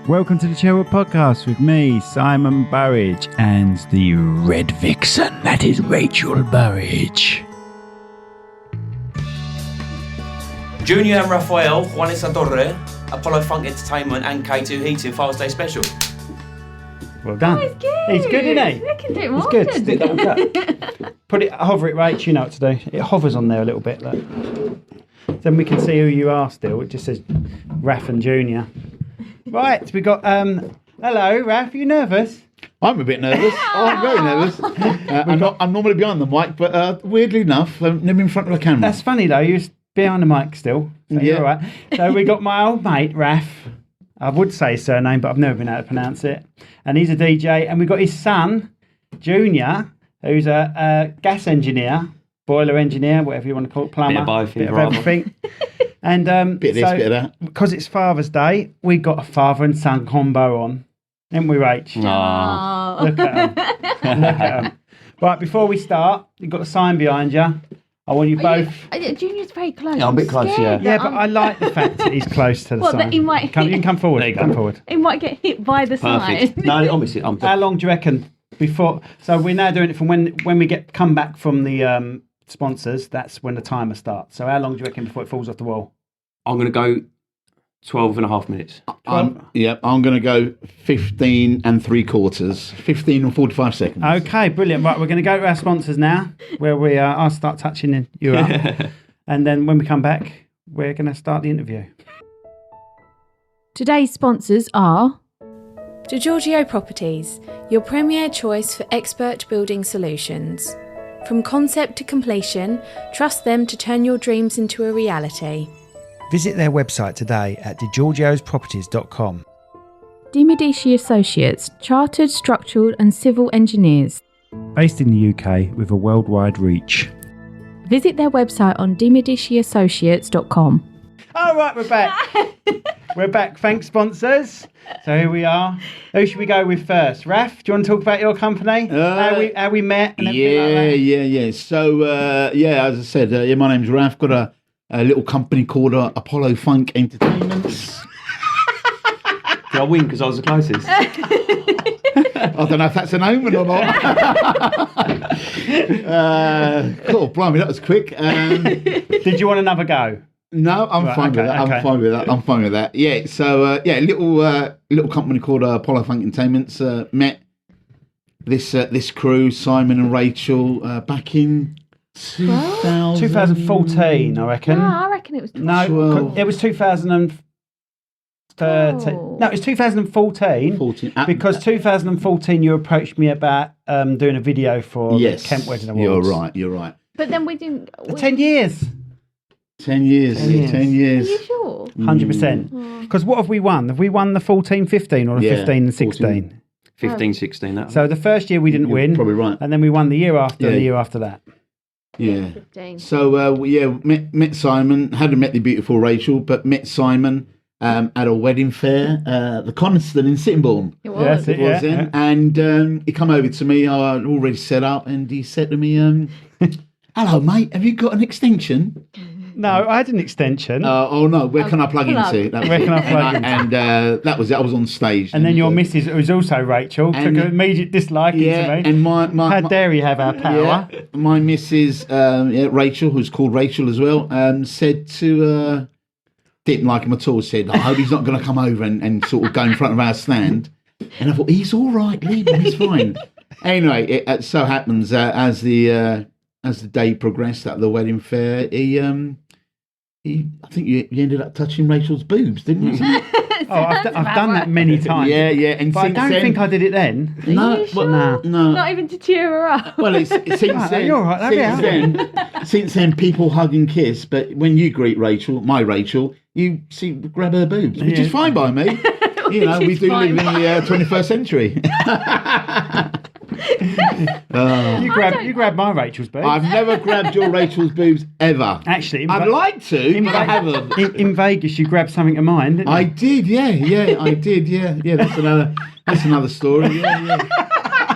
Welcome to the Cherrywood Podcast with me, Simon Burridge, and the Red Vixen, that is Rachel Burridge. Junior and Rafael, Juanes, La-Torre, Apollo Funk Entertainment and K2 Heating Father's Day Special. Well done. Oh, he's good. He's good, isn't he? We can do it more. He's good. Stick that one up. Put it, hover it, Rach, you know what to do. It hovers on there a little bit. Look. Then we can see who you are still. It just says Raf and Junior. Right, we got, hello, Raf, are you nervous? I'm a bit nervous. I'm very nervous. I'm normally behind the mic, but weirdly enough, I'm never in front of a camera. That's funny though, you're behind the mic still. So Yeah. you're all right. So we got my old mate, Raf. I would say his surname, but I've never been able to pronounce it. And he's a DJ. And we got his son, Junior, who's a gas engineer, boiler engineer, whatever you want to call it, plumber. Bit of both, Bit of rather. everything. And Bit of this, bit of that. Because it's Father's Day, we got a father and son combo on. Haven't we, Rach? Oh. Look at them. Look at them. Right, before we start, you've got a sign behind you. I want you both... Junior's very close. Yeah, I'm a bit close, scared Yeah, that but I like the fact that he's close to the What, sign. that he might You can come forward. There you go. Come forward. He might get hit by the Perfect. sign. No, obviously, How long do you reckon before? So we're now doing it from when we come back from the sponsors. That's when the timer starts. So how long do you reckon before it falls off the wall? I'm going to go 12 and a half minutes. I'm going to go 15 and 3/4. 15 and 45 seconds. Okay, brilliant. Right, we're going to go to our sponsors now, where I'll start touching you up, and then when we come back, we're going to start the interview. Today's sponsors are Giorgio Properties, your premier choice for expert building solutions. From concept to completion, trust them to turn your dreams into a reality. Visit their website today at DiGiorgio'sProperties.com. De Medici Associates, chartered structural and civil engineers. Based in the UK with a worldwide reach. Visit their website on demediciassociates.com. All right, we're back. We're back. Thanks, sponsors. So here we are. Who should we go with first? Raf, do you want to talk about your company? How we met and everything like that? Yeah. So, as I said, my name's Raf. Got a little company called Apollo Funk Entertainments. Did I win because I was the closest? I don't know if that's an omen or not. Cool, blimey, that was quick. Did you want another go? No, I'm fine with that. Okay. I'm fine with that. Yeah. So little company called Apollo Funk Entertainments met this crew, Simon and Rachel, back in 2014, I reckon. No, I reckon it was... No, 12. it was 2013. Oh. No, it was 2014. 14. Because 2014, you approached me about doing a video for the Kent Wedding Awards. You're right. But then we didn't... 10 years. 10 years. 10 years. Are you sure? 100%. Because what have we won? Have we won the 14-15 or the 15 and 16? 15, 16. That So the first year we didn't win. Probably right. And then we won the year after and the year after that. Yeah. 15. So met Simon. Hadn't met the beautiful Rachel, but met Simon at a wedding fair, the Coniston in Sittingbourne. It was. Yes, it Was yeah. in, and he come over to me. I'd already set up, and he said to me, "Hello, mate. Have you got an extension?" No, I had an extension. Oh no, where can I plug plug. into? That was Where it. can I plug into? And that was it. I was on stage. and then your missus, who was also Rachel, took And- an immediate dislike to me. and my How dare he have our power? Yeah, my missus, Rachel, who's called Rachel as well, said to, didn't like him at all, said, I hope he's not going to come over and sort of go in front of our stand. And I thought, he's all right, leave him, he's fine. Anyway, it so happens as the day progressed at the wedding fair, I think you ended up touching Rachel's boobs, didn't you? I've done that many times. Yeah. And But I since don't then, think I did it then. No, you sure? No. no. Not even to cheer her up. Well, it's since then. you're all right, love, Since then, people hug and kiss. But when you greet Rachel, my Rachel, you see grab her boobs, which Yeah. is fine by me. You know, we is do live fine in the 21st century. You grab my Rachel's boobs. I've never grabbed your Rachel's boobs ever. Actually, I'd like to, but I haven't. In Vegas, you grabbed something of mine, didn't you? I did, yeah, I did, yeah. That's another story. Yeah.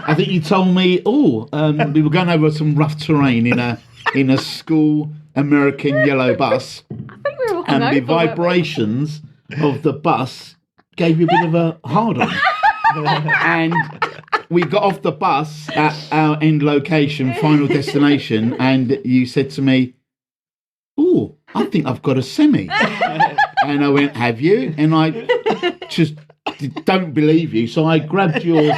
I think you told me, we were going over some rough terrain in a school American yellow bus, I think we were and the hungover, weren't we? vibrations of the bus gave you a bit of a hard on. And we got off the bus at our end location, final destination, and you said to me, "Oh, I think I've got a semi." And I went, "Have you?" And I just don't believe you. So I grabbed your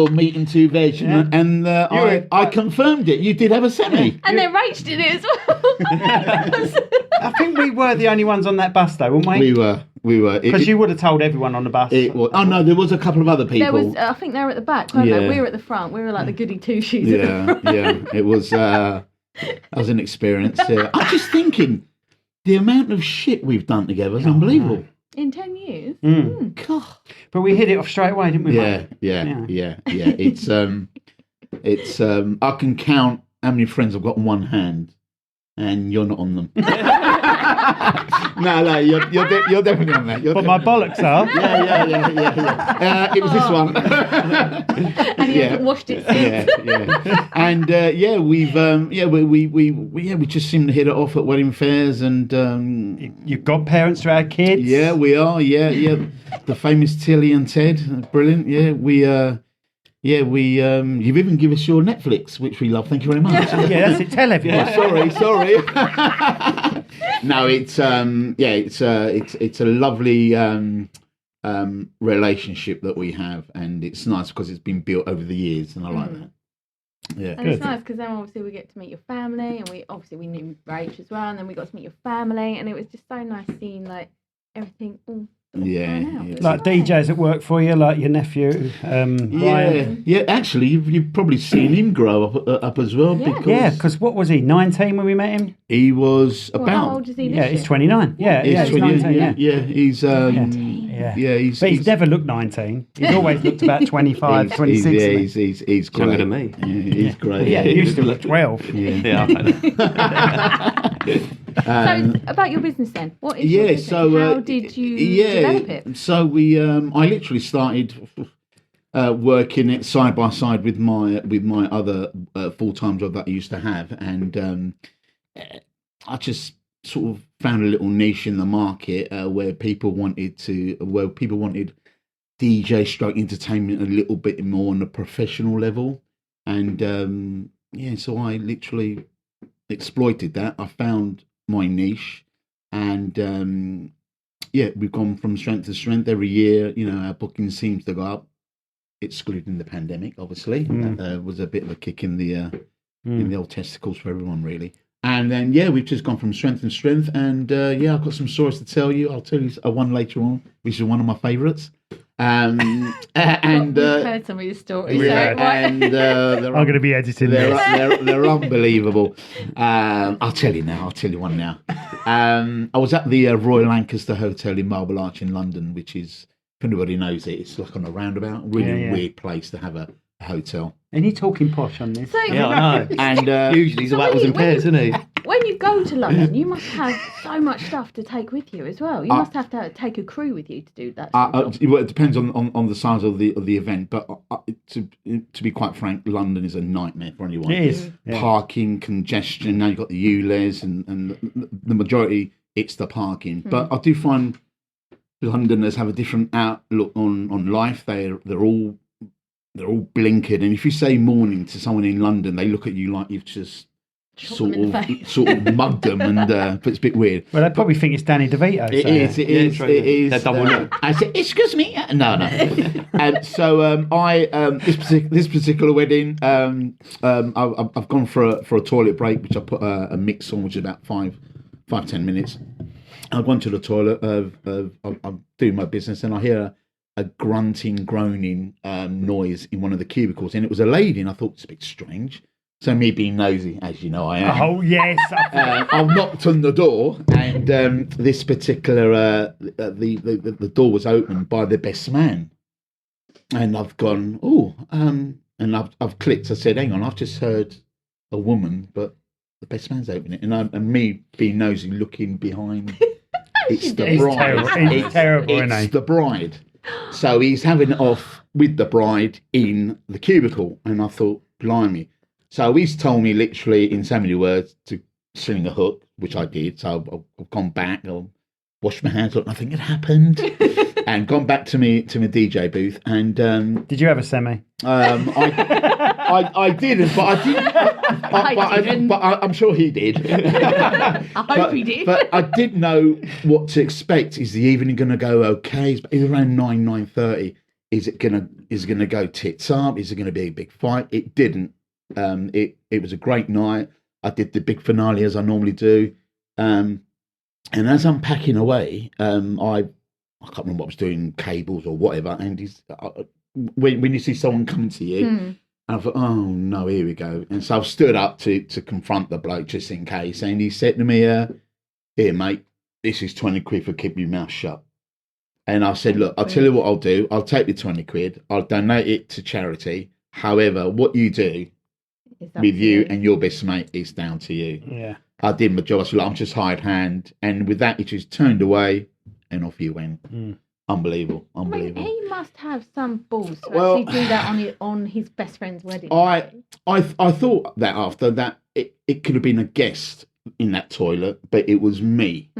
meat and two veg, and I confirmed it. You did have a semi. And then Rach did it as well. I think we were the only ones on that bus, though, weren't we? We were. Because you would have told everyone on the bus. Oh no, there was a couple of other people. There was, I think they were at the back. Weren't they? We were at the front. We were like the goody two shoes. Yeah. It was. That was an experience. I'm just thinking, the amount of shit we've done together is unbelievable. In 10 years. God. But we hit it off straight away, didn't we? Yeah. It's I can count how many friends I've got on one hand, and you're not on them. No, you're definitely on that. But my bollocks are. Yeah. It was this one. And you haven't washed it since. Yeah. And we just seem to hit it off at wedding fairs, and You've got parents to our kids. yeah, we are. Yeah. The famous Tilly and Ted, brilliant. You've even given us your Netflix, which we love. Thank you very much. Yeah, that's it. Tell everyone. Sorry. No, it's a lovely relationship that we have, and it's nice because it's been built over the years, and I like that. Yeah, and it's nice because then obviously we get to meet your family, and we knew Rach as well, and then we got to meet your family, and it was just so nice seeing like everything all. Like DJs at work for you, like your nephew, Ryan. Yeah. Actually, you've probably seen him grow up as well. Because what was he? 19 when we met him. He was about. How old is he? He's 29. He's 19. Yeah, he's. He's never looked 19. He's always looked about 25, 26. He's great. Younger than me. Yeah, he's great. Yeah, he used to look 12. Yeah, I know. So about your business then, what is your business? How did you develop it? So we, I literally started working it side by side with my other full-time job that I used to have, and I just sort of found a little niche in the market where people wanted DJ stroke entertainment a little bit more on a professional level, and so I literally exploited that. I found my niche, and we've gone from strength to strength every year. Our booking seems to go up, excluding the pandemic, obviously. That was a bit of a kick in the old testicles for everyone, really. And then we've just gone from strength to strength, and I've got some stories to tell you. I'll tell you one later on, which is one of my favourites. And we've heard some of your stories, I'm going to be editing this. They're unbelievable. I'll tell you now. I'll tell you one now. I was at the Royal Lancaster Hotel in Marble Arch in London, which is, if anybody knows it, it's like on a roundabout. Really weird place to have a hotel. And you're talking posh on this. So, I know. And usually he's about in pairs, isn't he? When you go to London, you must have so much stuff to take with you as well. You must have to take a crew with you to do that. It depends on the size of the event, but to be quite frank, London is a nightmare for anyone. It is. Parking, congestion. Now you've got the ULEZ, and the majority it's the parking. But I do find Londoners have a different outlook on life. They're all blinkered, and if you say morning to someone in London, they look at you like you've just sort of mugged them, and but it's a bit weird. Well, they probably think it's Danny DeVito. It is. They're double up. I said, "Excuse me." No. And so this particular wedding, I've gone for a toilet break, which I put a mix on, which is about 5-10 minutes. I've gone to the toilet. I'm doing my business, and I hear a grunting, groaning noise in one of the cubicles, and it was a lady, and I thought it's a bit strange. So me being nosy, as you know I am. Oh yes. I knocked on the door, and this particular the door was opened by the best man, and I've gone and I've clicked. I said, "Hang on, I've just heard a woman, but the best man's opening it," and me being nosy, looking behind. It's the bride. It's terrible, isn't It's the bride. So he's having it off with the bride in the cubicle, and I thought, blimey. So he's told me literally in so many words to sling a hook, which I did. So I've gone back. washed my hands like nothing had happened, and gone back to my DJ booth. And did you have a semi? I didn't, but I didn't. But I'm sure he did. I hope he did. But I did know what to expect. Is the evening going to go okay? It was around 9:30. Is it gonna go tits up? Is it gonna be a big fight? It didn't. It was a great night. I did the big finale as I normally do. And as I'm packing away, I can't remember what I was doing, cables or whatever. And when you see someone coming to you, and I thought, oh no, here we go. And so I stood up to confront the bloke just in case. And he said to me, here, mate, this is 20 quid for keeping your mouth shut. And I said, look, I'll tell you what I'll do. I'll take the 20 quid. I'll donate it to charity. However, what you do with you and your best mate is down to you. Yeah. I did my job. I said, look, I'm just hired hand. And with that, he just turned away and off you went. Unbelievable. I mean, he must have some balls to Well, actually do that on his best friend's wedding. I thought that after that, it could have been a guest in that toilet, but it was me.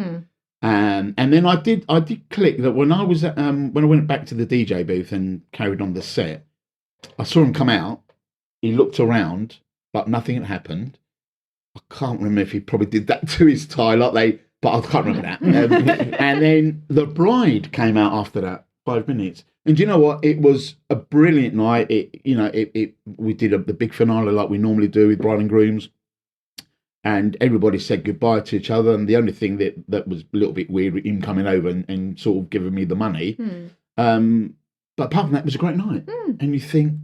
And then I did click that when I was when I went back to the DJ booth and carried on the set, I saw him come out. He looked around, but nothing had happened. I can't remember if he probably did that to his tie, but I can't remember that. And then the bride came out after that, 5 minutes. And do you know what? It was a brilliant night. We did the big finale like we normally do with bride and grooms. And everybody said goodbye to each other. And the only thing that was a little bit weird, him coming over and sort of giving me the money. But apart from that, it was a great night. And you think,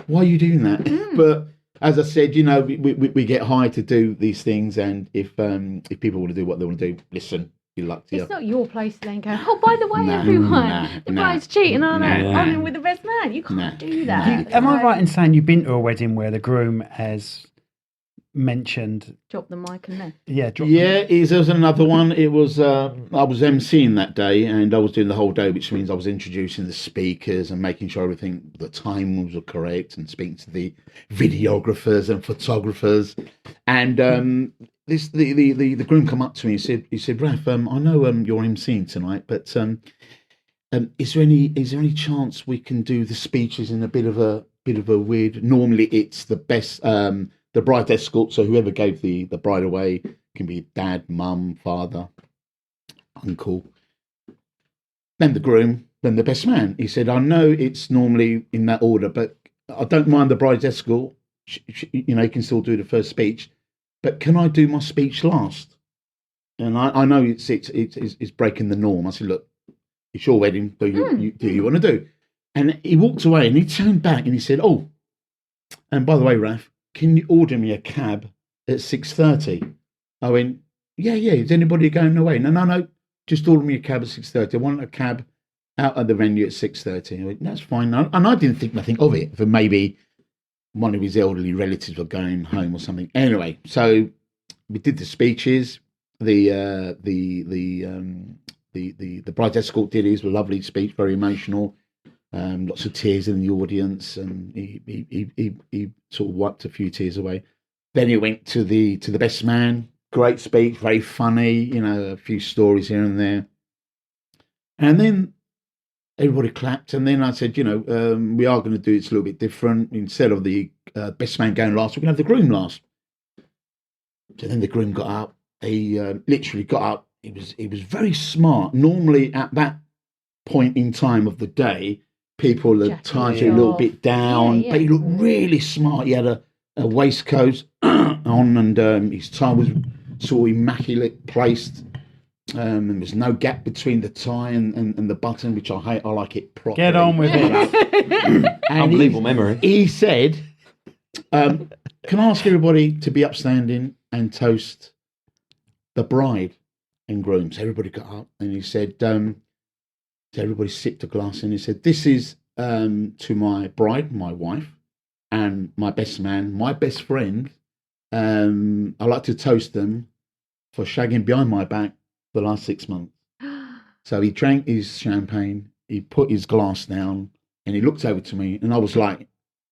why are you doing that? But as I said, we get hired to do these things. And if people want to do what they want to do, listen, good luck to you. It's not your place to then go, oh, by the way, everyone, the bride's cheating on him with the best man. You can't do that. Am I right in saying you've been to a wedding where the groom has mentioned drop the mic and then there was another one. It was I was emceeing that day and I was doing the whole day, which means I was introducing the speakers and making sure everything, the times were correct, and speaking to the videographers and photographers. And the groom come up to me and he said Raf, I know you're emceeing tonight, but is there any chance we can do the speeches in a bit of a weird, normally it's the best the bride escort, so whoever gave the bride away can be dad, mum, father, uncle, then the groom, then the best man. He said, I know it's normally in that order, but I don't mind the bride's escort. You can still do the first speech, but can I do my speech last? And I know it's breaking the norm. I said, look, it's your wedding. Do you want to do? And he walked away and he turned back and he said, oh, and by the way, Raf, can you order me a cab at 6:30? I went, yeah. Is anybody going away? No. Just order me a cab at 6:30. I want a cab out of the venue at 6:30. I went, that's fine. And I didn't think nothing of it. For maybe one of his elderly relatives were going home or something. Anyway, so we did the speeches. The bride escort did his lovely speech, very emotional. Lots of tears in the audience, and he sort of wiped a few tears away. Then he went to the best man. Great speech, very funny. A few stories here and there. And then everybody clapped. And then I said, we are going to do this a little bit different. Instead of the best man going last, we're going to have the groom last. So then the groom got up. He literally got up. He was very smart. Normally at that point in time of the day, people had tied you a little bit down, but he looked really smart. He had a waistcoat on, and his tie was sort of immaculate placed. And there was no gap between the tie and the button, which I hate. I like it properly. Get on with it. Unbelievable memory. He said, can I ask everybody to be upstanding and toast the bride and groom? So everybody got up and he said, so everybody sipped a glass and he said, this is to my bride, my wife, and my best man, my best friend. I'd like to toast them for shagging behind my back for the last 6 months. So he drank his champagne, he put his glass down, and he looked over to me, and I was like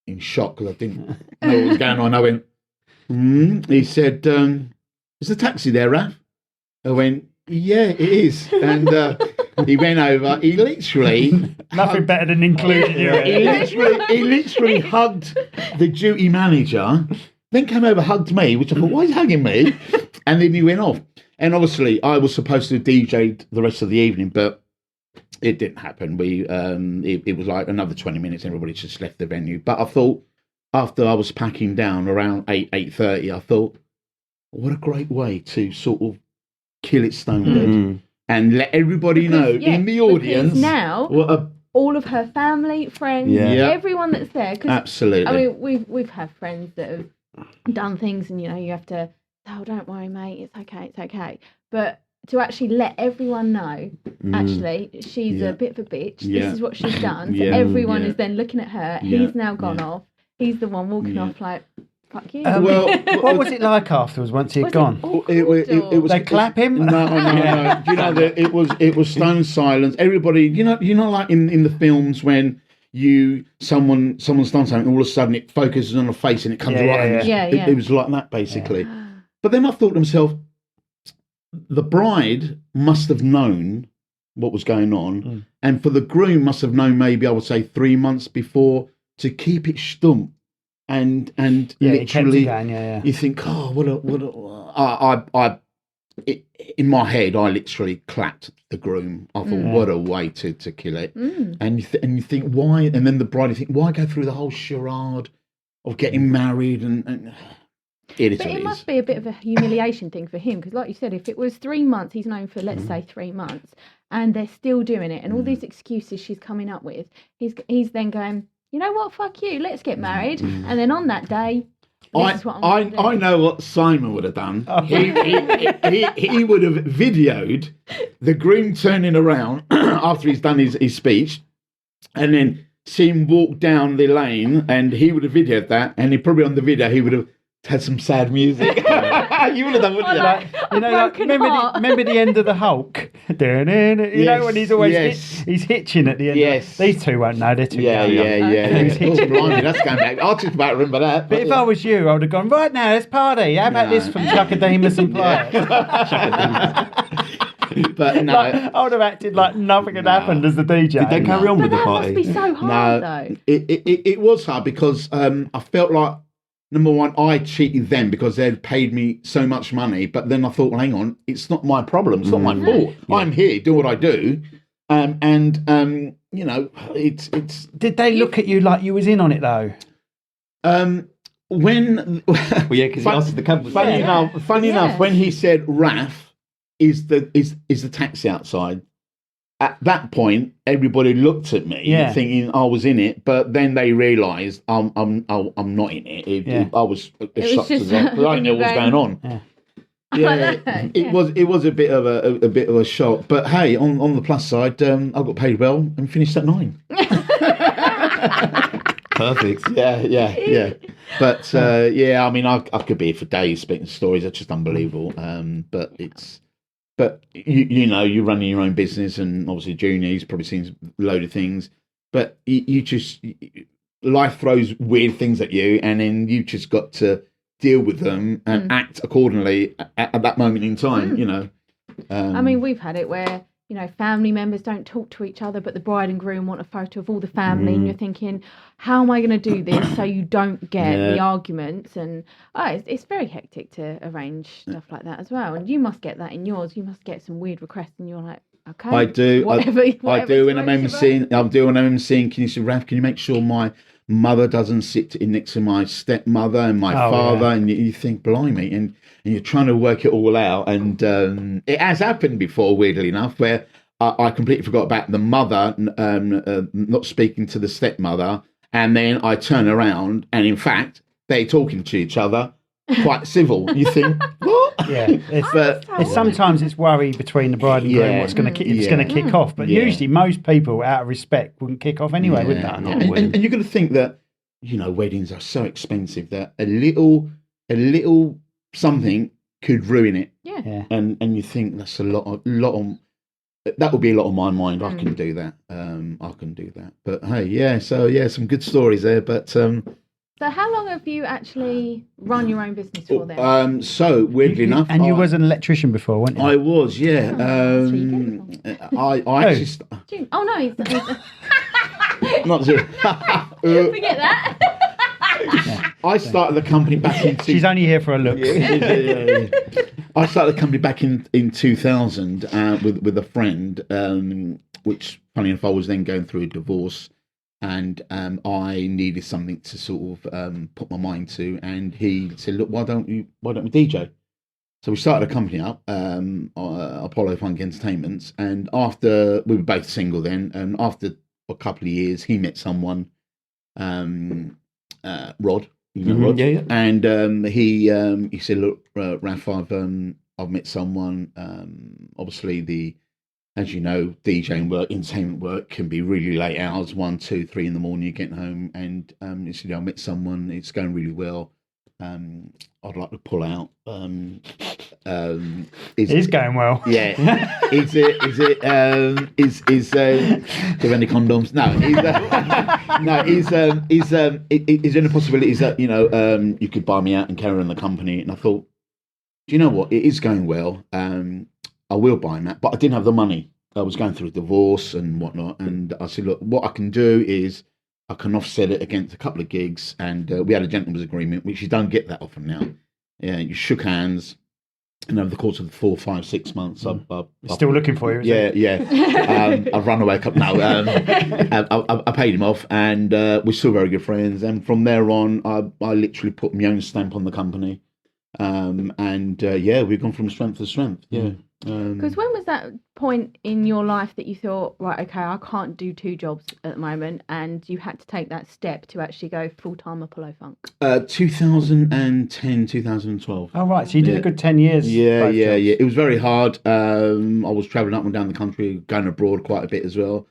in shock because I didn't know what was going on. I went, He said, is the taxi there, Raf? I went, Yeah, it is. And he went over. He literally Nothing better than including you. he literally hugged the duty manager. Then came over, hugged me, which I thought, why is he hugging me? And then he went off. And obviously, I was supposed to DJ the rest of the evening, but it didn't happen. It was like another 20 minutes. Everybody just left the venue. But I thought, after I was packing down around 8:30, I thought, what a great way to sort of kill it stone dead and let everybody know in the audience now. All of her family, friends, everyone that's there. Absolutely. I mean, we've had friends that have done things, and you have to. Oh, don't worry, mate. It's okay. But to actually let everyone know, actually, she's a bit of a bitch. This is what she's done. So everyone is then looking at her. He's now gone off. He's the one walking off like. Fuck you. What was it like afterwards once he had gone? It was. They clap him? No. You know that it was stone silence. Everybody, you know, like in the films when someone's done something, all of a sudden it focuses on a face and it comes right. Yeah. It was like that basically. Yeah. But then I thought to myself, the bride must have known what was going on, and for the groom must have known maybe I would say 3 months before to keep it stump. And literally, you think, in my head, I literally clapped the groom. I thought, what a way to kill it. And you think, why? And then the bride, you think, why go through the whole charade of getting married? And it must be a bit of a humiliation thing for him, because like you said, if it was 3 months, he's known for, let's say 3 months, and they're still doing it, and all these excuses she's coming up with, he's then going, you know what, fuck you, let's get married. And then on that day, this is what I'm going to do. I know what Simon would have done. He would have videoed the groom turning around after he's done his speech, and then see him walk down the lane, and he would have videoed that, and he probably on the video, he would have had some sad music. You would have done, wouldn't you? Remember the end of the Hulk? You know when he's always he's hitching at the end. Yes. These two won't know. They're too young. He's hitching. Blimey, that's going back. I just about remember that. But if I was you, I would have gone, right now, let's party. How about this from Chuckademus and Pliers? But no, I would have acted like nothing had happened as the DJ. Did they carry on with the party? That must be so hard, though. It was hard because I felt like, number one, I cheated them because they'd paid me so much money. But then I thought, well, hang on, it's not my problem. It's not my fault. Yeah. I'm here, do what I do. It's. Did they look at you like you was in on it though? When because he asked the company. Funny enough, when he said Raf is the taxi outside. At that point, everybody looked at me, thinking I was in it. But then they realised I'm not in it. I was shocked as well because I didn't know what was going on. It was a bit of a shock. But hey, on the plus side, I got paid well and finished at 9. Perfect. Yeah. But I mean, I could be here for days speaking stories. That's just unbelievable. But you're running your own business, and obviously Junior, he's probably seen a load of things. But you just, life throws weird things at you, and then you just got to deal with them and act accordingly at that moment in time. I mean, we've had it where family members don't talk to each other, but the bride and groom want a photo of all the family, and you're thinking, how am I going to do this so you don't get the arguments? And it's very hectic to arrange stuff like that as well. And you must get that in yours. You must get some weird requests, and you're like, okay, I do. Whatever I do when I'm emceeing. I'm doing when I'm emceeing. Can you say, Raf? Can you make sure my mother doesn't sit next to my stepmother and my father? And you think, blimey, and you're trying to work it all out. And it has happened before, weirdly enough, where I completely forgot about the mother not speaking to the stepmother, and then I turn around, and in fact, they're talking to each other, quite civil. You think, what? Yeah, sometimes it's worry between the bride and groom what's going to kick off. But usually, most people, out of respect, wouldn't kick off anyway, would they? And you're going to think that weddings are so expensive that a little something could ruin it. Yeah. And you think that's a lot of that would be a lot on my mind. I can do that. But hey, some good stories there. But So how long have you actually run your own business for then? So weirdly enough, And you was an electrician before, weren't you? I was, yeah. So you get I actually Oh no, he's not zero. forget that. I started the company back in. She's only here for a look. Yeah. I started the company back in 2000 with a friend, which, funny enough, I was then going through a divorce, and I needed something to sort of put my mind to, and he said, "Look, why don't we DJ?" So we started a company up, Apollo Funk Entertainments, and after we were both single then, and after a couple of years, he met someone, Rod. You know Rod? Yeah. And he said, "Look, Raf, I've met someone. Obviously, as you know, DJing work, entertainment work can be really late hours, 1, 2, 3 in the morning. You're getting home, and he said, I met someone. It's going really well. I'd like to pull out. It's going well. Yeah. Is there any condoms? No. Is there any possibilities that you could buy me out and carry on the company? And I thought, do you know what? It is going well. I will buy him out, but I didn't have the money. I was going through a divorce and whatnot, and I said, look, what I can do is I can offset it against a couple of gigs, and we had a gentleman's agreement, which you don't get that often now. Yeah, you shook hands, and over the course of the 4, 5, 6 months, I've Still looking for you. Yeah. I've run away a couple. No, I paid him off, and we're still very good friends. And from there on, I literally put my own stamp on the company, we've gone from strength to strength. Yeah. Because when was that point in your life that you thought, right, okay, I can't do 2 jobs at the moment, and you had to take that step to actually go full-time Apollo Funk? 2010, 2012. Oh, right. So you did a good 10 years. Yeah. It was very hard. I was travelling up and down the country, going abroad quite a bit as well.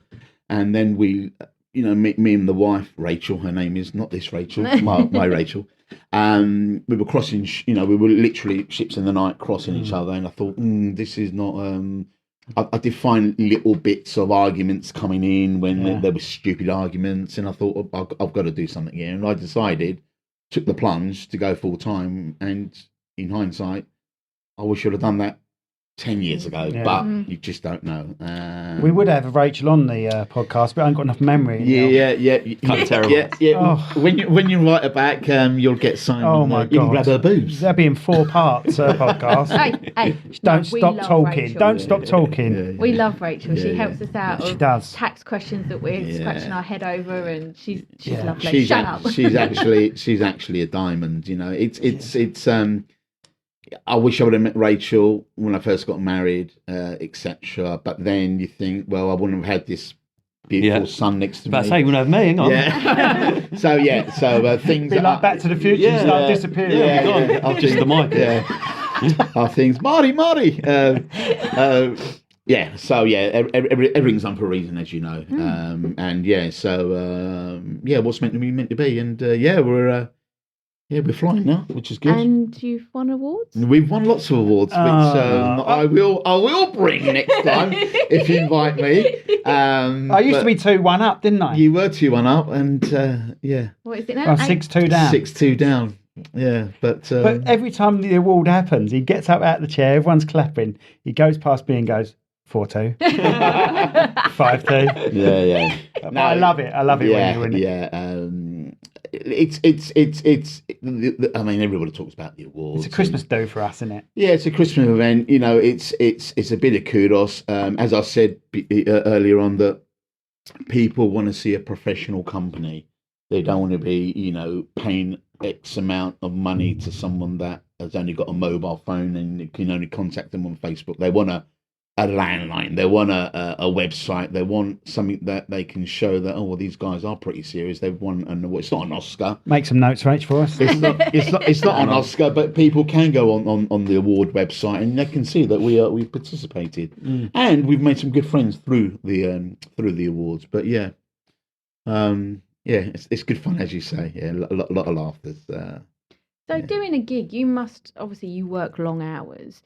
And then we, me and the wife, Rachel, her name is, not this Rachel, my Rachel. We were crossing, we were literally ships in the night crossing each other, and I thought, this is not. I did find little bits of arguments coming in when there were stupid arguments, and I thought, I've got to do something here, and I decided, took the plunge to go full time, and in hindsight, I wish I'd have done that 10 years ago, but you just don't know. We would have Rachel on the podcast, but I haven't got enough memory. Yeah. Kind of terrible. Yeah. Oh. When you write her back, you'll get signed. Oh my God! You can grab her boobs. There'll be in 4 parts podcast. Hey, Don't we stop love talking. Rachel. Don't stop talking. We love Rachel. She helps us out. She with does. Tax questions that we're scratching our head over, and she's lovely. She's Shut up. she's actually a diamond. It's I wish I would have met Rachel when I first got married, etc. But then you think, well, I wouldn't have had this beautiful son next to me. But I say you wouldn't have me, hang on. Yeah. so things Be like Back to the Future, start disappearing. Yeah. I'll just the mic. Yeah. Are things Marty? Everything's done for a reason, as you know. What's meant to be meant to be, and we're flying now, which is good. And you've won awards? We've won lots of awards, which I will bring next time if you invite me. I used to be 2-1 up, didn't I? You were 2-1 up, and What is it now? 6-2 down. 6-2 down. Yeah, but every time the award happens, he gets up out of the chair, everyone's clapping. He goes past me and goes 4-2, 5-2. Yeah. No, I love it. I love it when you win it. Yeah. It's. I mean, everybody talks about the awards. It's a Christmas do for us, isn't it? Yeah, it's a Christmas event. It's a bit of kudos. As I said earlier on, that people want to see a professional company. They don't want to be, paying X amount of money to someone that has only got a mobile phone and can only contact them on Facebook. They want a landline. They want a website. They want something that they can show that these guys are pretty serious. They want it's not an Oscar. Make some notes, Rach, for us. It's not an Oscar, but people can go on the award website and they can see that we've participated and we've made some good friends through the awards. But it's good fun, as you say. Yeah, a lot of laughter. So doing a gig, you must, obviously you work long hours.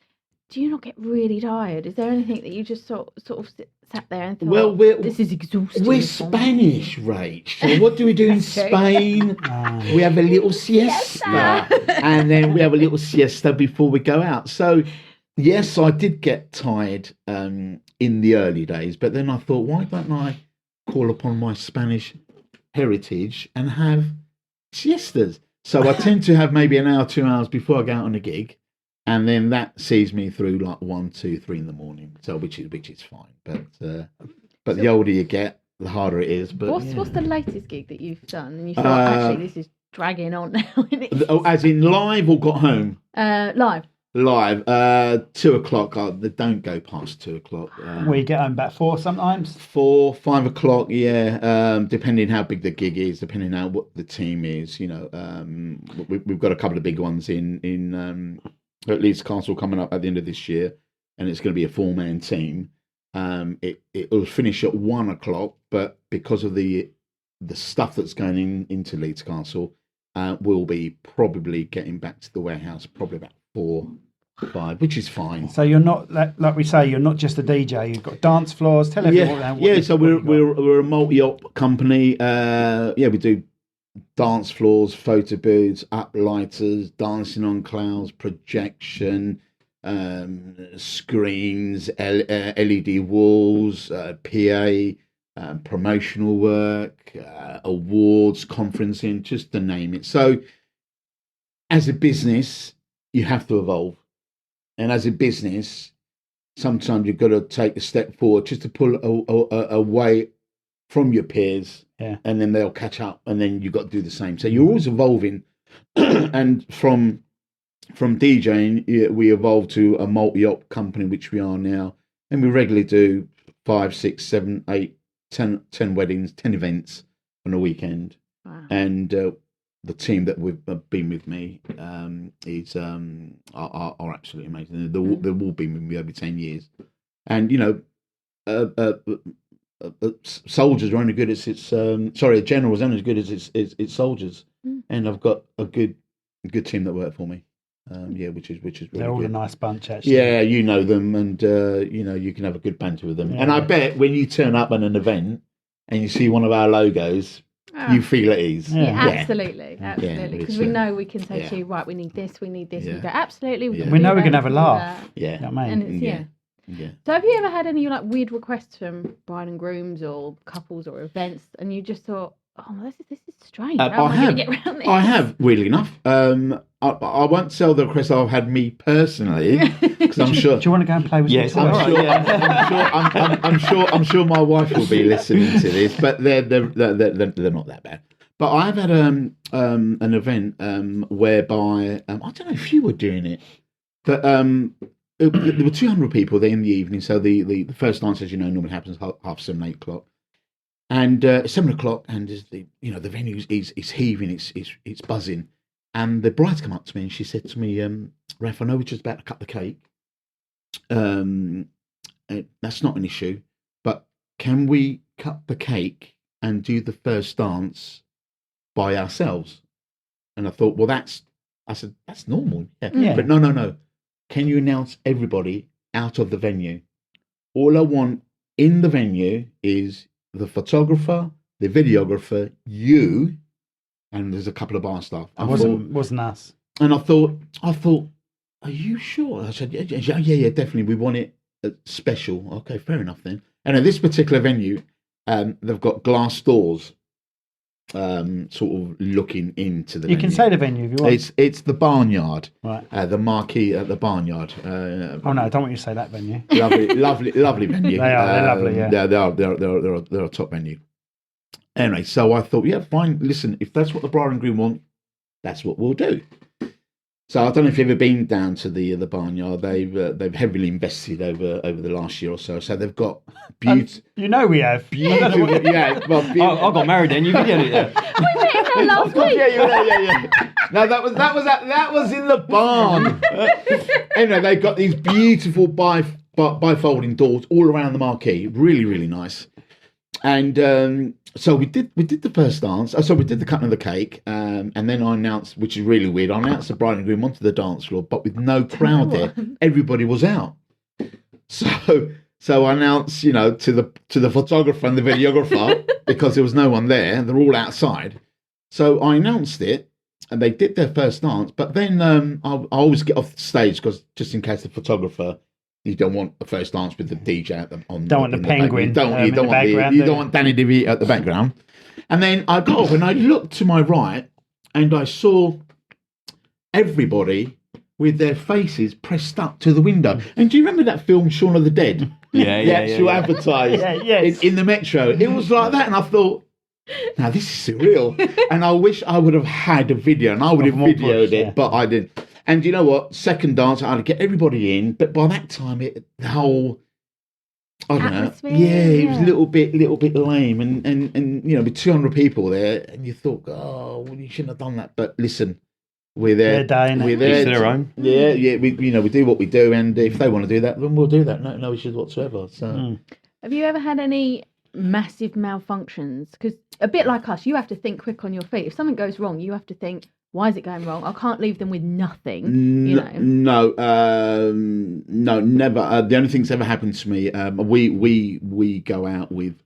do you not get really tired? Is there anything that you just sort of sat there and thought, Well, this is exhausting? We're Spanish, Rach. So what do we do in Spain? We have a little siesta. And then we have a little siesta before we go out. So, yes, I did get tired in the early days. But then I thought, why don't I call upon my Spanish heritage and have siestas? So I tend to have maybe an hour, 2 hours before I go out on a gig. And then that sees me through like 1, 2, 3 in the morning. So which is fine. But the older you get, the harder it is. But what's the latest gig that you've done? And you thought, actually, this is dragging on now. As in live or got home? Live. Live. 2 o'clock. They don't go past 2 o'clock. We get home about 4 sometimes. 4, 5 o'clock. Yeah. Depending how big the gig is, depending on what the team is. We've got a couple of big ones in at Leeds Castle coming up at the end of this year, and it's going to be a 4-man team. It'll finish at 1 o'clock, but because of the stuff that's going into Leeds Castle, we'll be probably getting back to the warehouse probably about 4, 5, which is fine. So you're not like we say, you're not just a DJ. You've got dance floors. Tell everyone. So we're a multi-op company. We do dance floors, photo booths, uplighters, dancing on clouds, projection, screens, LED walls, PA, promotional work, awards, conferencing, just to name it. So as a business, you have to evolve. And as a business, sometimes you've got to take a step forward just to pull away from your peers. Yeah. And then they'll catch up, and then you've got to do the same. So you're always evolving. And from DJing, we evolved to a multi-op company, which we are now. And we regularly do 5, 6, 7, 8, 10 weddings, 10 events on a weekend. Wow. And the team that we've been with me is are absolutely amazing. They've all been with me over 10 years. And, soldiers are only good as its a general is only as good as its soldiers, and I've got a good team that work for me, which is really they're all good. a nice bunch actually. Yeah, you know them, and you can have a good banter with them. And I bet when you turn up at an event and you see one of our logos, you feel at ease. Absolutely, because we know we can say to you, right, we need this, we need this. We go, absolutely, we know we're gonna have a laugh. Yeah, you know what I mean? And it's, Yeah. So have you ever had any like weird requests from bride and grooms or couples or events, and you just thought, oh, this is strange. How am I going to get around this? I have, weirdly enough. I won't tell the requests I've had me personally, because I'm sure. Do you want to go and play with Yes, some toys? I'm sure my wife will be listening to this, but they're not that bad. But I've had an event whereby I don't know if you were doing it, but there were 200 people there in the evening. So the first dance, as you know, normally happens 7:30, 8 o'clock, and 7 o'clock, and the venue is heaving, it's buzzing, and the bride's come up to me and she said to me, "Raf, I know we're just about to cut the cake. That's not an issue, but can we cut the cake and do the first dance by ourselves?" And I thought, I said, that's normal. Yeah. But no. Can you announce everybody out of the venue? All I want in the venue is the photographer, the videographer, you, and there's a couple of bar staff. Wasn't us. And I thought, are you sure? I said, yeah, definitely. We want it special. Okay, fair enough then. And at this particular venue, they've got glass doors, sort of looking into the venue. You can say the venue if you want. It's the Barnyard, right? The marquee at the Barnyard. Oh no, I don't want you to say that venue. lovely venue. They're lovely. Yeah, they're a top venue. Anyway, so I thought, yeah, fine. Listen, if that's what the bride and groom want, that's what we'll do. So I don't know if you've ever been down to the Barnyard. They've heavily invested over the last year or so. So they've got beautiful. We have. Beautiful, yeah. Well, I got married then. You videoed it there. We met in there last week. Yeah. No, that was in the barn. Anyway, they've got these beautiful bifolding doors all around the marquee. Really, really nice. So we did the first dance. So we did the cutting of the cake, and then I announced, which is really weird, I announced the bride and groom onto the dance floor, but with no crowd there. Everybody was out. So I announced, to the photographer and the videographer because there was no one there. They're all outside. So I announced it, and they did their first dance. But then I always get off the stage because just in case the photographer. You don't want the first dance with the DJ Don't want the penguin. You don't want Danny DeVito at the background. And then I got off and I looked to my right and I saw everybody with their faces pressed up to the window. And do you remember that film Shaun of the Dead? The actual advertised in the Metro. It was like that, and I thought, now this is surreal. And I wish I would have had a video, and I would have videoed it, but I didn't. And you know what? Second dance, I had to get everybody in, but by that time, the whole, I don't know, it was a little bit lame, and with 200 people there, and you thought, oh, well, you shouldn't have done that. But listen, we're there. We're there. To their own. Yeah. We do what we do, and if they want to do that, then we'll do that. No issues whatsoever. So, have you ever had any massive malfunctions? Because a bit like us, you have to think quick on your feet. If something goes wrong, you have to think, why is it going wrong? I can't leave them with nothing. No, never. The only thing that's ever happened to me, we go out with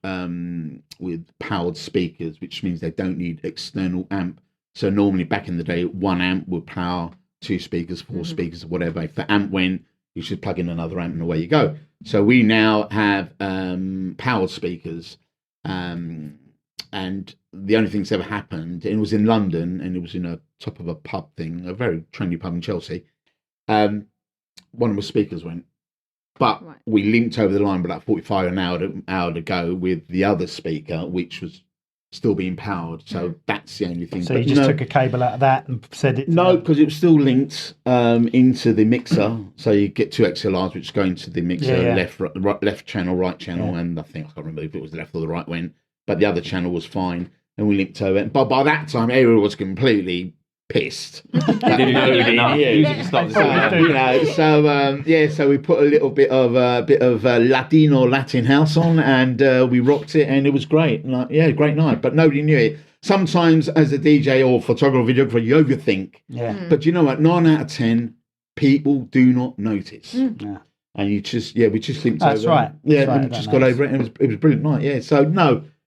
powered speakers, which means they don't need external amp. So normally back in the day, 1 amp would power 2 speakers, 4 speakers, or whatever. If the amp went, you should plug in another amp, and away you go. So we now have powered speakers, and the only thing that's ever happened, and it was in London, and it was in a top of a pub thing, a very trendy pub in Chelsea. One of the speakers went, but we linked over the line about 45 an hour to go with the other speaker, which was still being powered. So that's the only thing. So you just took a cable out of that and said it? No, because it was still linked into the mixer. So you get 2 XLRs, which go into the mixer, left channel, right channel, and I can't remember if it was the left or the right went, but the other channel was fine. And we linked over it. But by that time, everyone was completely pissed. So we put a little bit of Latin house on, and we rocked it, and it was great. Great night. But nobody knew it. Sometimes, as a DJ or photographer, videographer, you overthink. Yeah. But you know what? 9 out of 10 people do not notice. Yeah. And you just we just linked over. That's right. Yeah, we just got over it, and it was a brilliant night. Yeah. So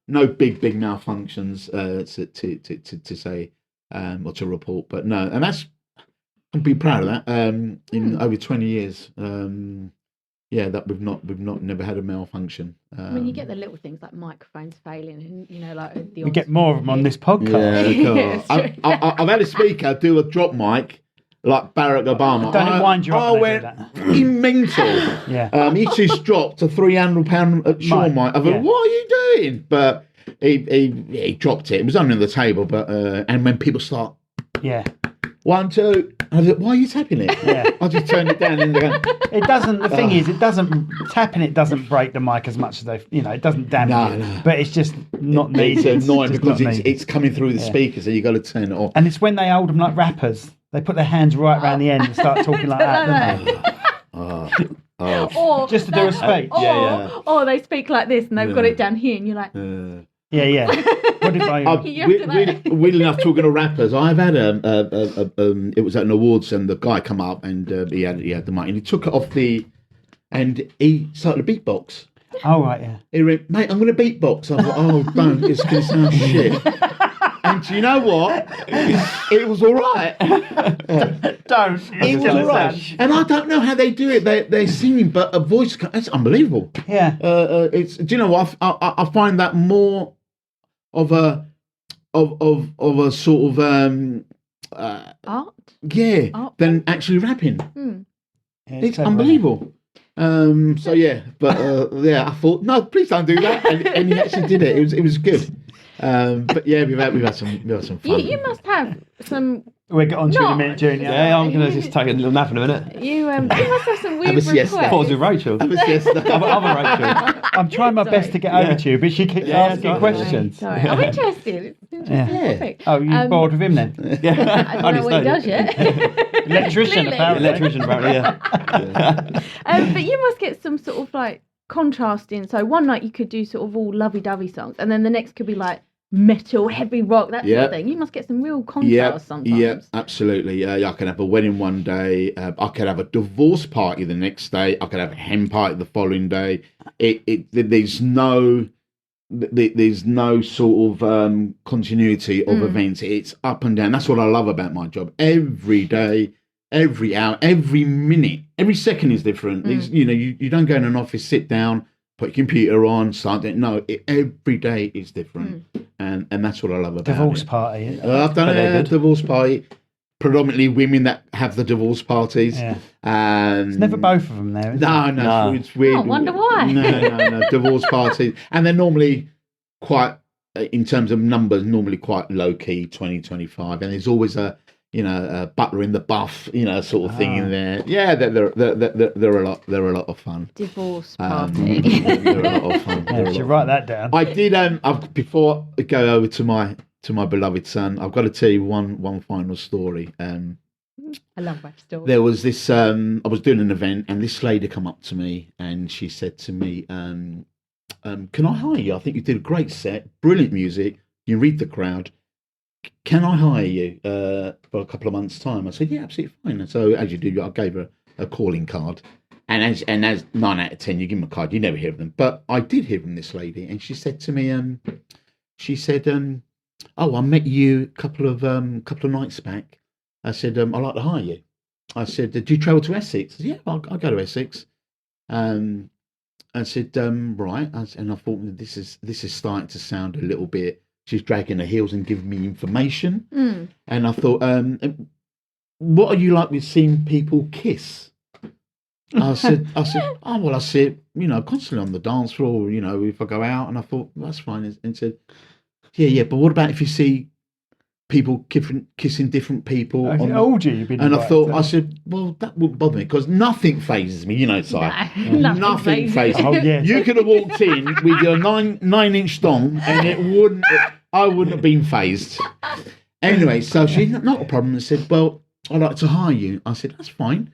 no big malfunctions to say or to report, but no, and I'm be proud of that. In over 20 years, that we've never had a malfunction. When you get the little things like microphones failing, and like we get more of them on this podcast. Yeah, I've had a speaker do a drop mic. Like Barack Obama. Don't wind you up. I went mental. Yeah. He just dropped a £300 Shaw mic. I thought, what are you doing? But he dropped it. It was under the table. But and when people start, 1, 2, I thought, why are you tapping it? Yeah. I just turned it down and it doesn't. The thing is, tapping it doesn't break the mic as much as it doesn't damage it. But it's just not needed. It's annoying because it's coming through the speaker, so you got to turn it off. And it's when they hold them like rappers. They put their hands right around the end and start talking like that, don't they? Or just to do a speech. Or they speak like this and they've got it down here and you're like... What if I... Weirdly enough, talking to rappers, I've had it was at an awards, and the guy come up and he had the mic, and he took it off and he started to beatbox. Oh, right, yeah. He went, mate, I'm going to beatbox. I thought, oh, don't, it's going to sound shit. And do you know what? It was all right. Don't. It was all right. And I don't know how they do it. They're singing, but a voice, it's unbelievable. Yeah. Do you know what? I find that more of a sort of art. Yeah, art. Than actually rapping. Yeah, it's unbelievable. So yeah, but I thought, no, please don't do that. And he actually did it. It was good. But yeah, we've had some fun. You must have some. We'll get on to you in a minute, Junior. Yeah, I'm going to just take a little nap in a minute. You must have some weird requests. I thought it was with Rachel. Have a siesta. Other Rachel. I'm trying my best to get over to you, but she keeps asking questions. Sorry. I'm interested. It's interesting. Oh, you're bored with him then? Yeah. I don't know what he does yet. Electrician, apparently. Yeah. But you must get some sort of like contrasting. So one night you could do sort of all lovey-dovey songs, and then the next could be like metal, heavy rock, that sort of thing. You must get some real contrast sometimes. Yeah, absolutely. I can have a wedding one day. I could have a divorce party the next day. I could have a hen party the following day. There's no sort of continuity of events. It's up and down. That's what I love about my job. Every day, every hour, every minute, every second is different. You don't go in an office, sit down, put your computer on, start it. No, every day is different, and that's what I love about Divorce it. party. I've done a divorce party. Predominantly women that have the divorce parties. Yeah. It's never both of them there, is it? No, it's weird. I wonder why. No, divorce parties. And they're normally quite, in terms of numbers, normally quite low key, 20, 25. And there's always a butler in the buff, sort of thing in there. Yeah, they're a lot of fun. Divorce party. They're a lot of fun. Yeah, you should write that down. I did, before I go over to my beloved son, I've got to tell you one final story. I love that story. There was this, I was doing an event and this lady come up to me and she said to me, can I hire you? I think you did a great set, brilliant music, you read the crowd. Can I hire you for a couple of months' time? I said, yeah, absolutely fine. And so as you do, I gave her a calling card. And as 9 out of 10, you give them a card, you never hear of them. But I did hear from this lady and she said to me, I met you a couple of nights back. I said, I'd like to hire you. I said, do you travel to Essex? I said, yeah, I'll go to Essex. I said, right. And I thought, this is starting to sound a little bit, she's dragging her heels and giving me information. And I thought, what are you like with seeing people kiss? I said, constantly on the dance floor, if I go out. And I thought, well, that's fine. And said, yeah, but what about if you see people kissing different people? You've been and I said, well, that wouldn't bother me because nothing phases me, it's like nothing phases me. Oh, yeah. You could have walked in with your 9-inch dong and I wouldn't have been phased. Anyway, so she not a problem and said, well, I'd like to hire you. I said, that's fine.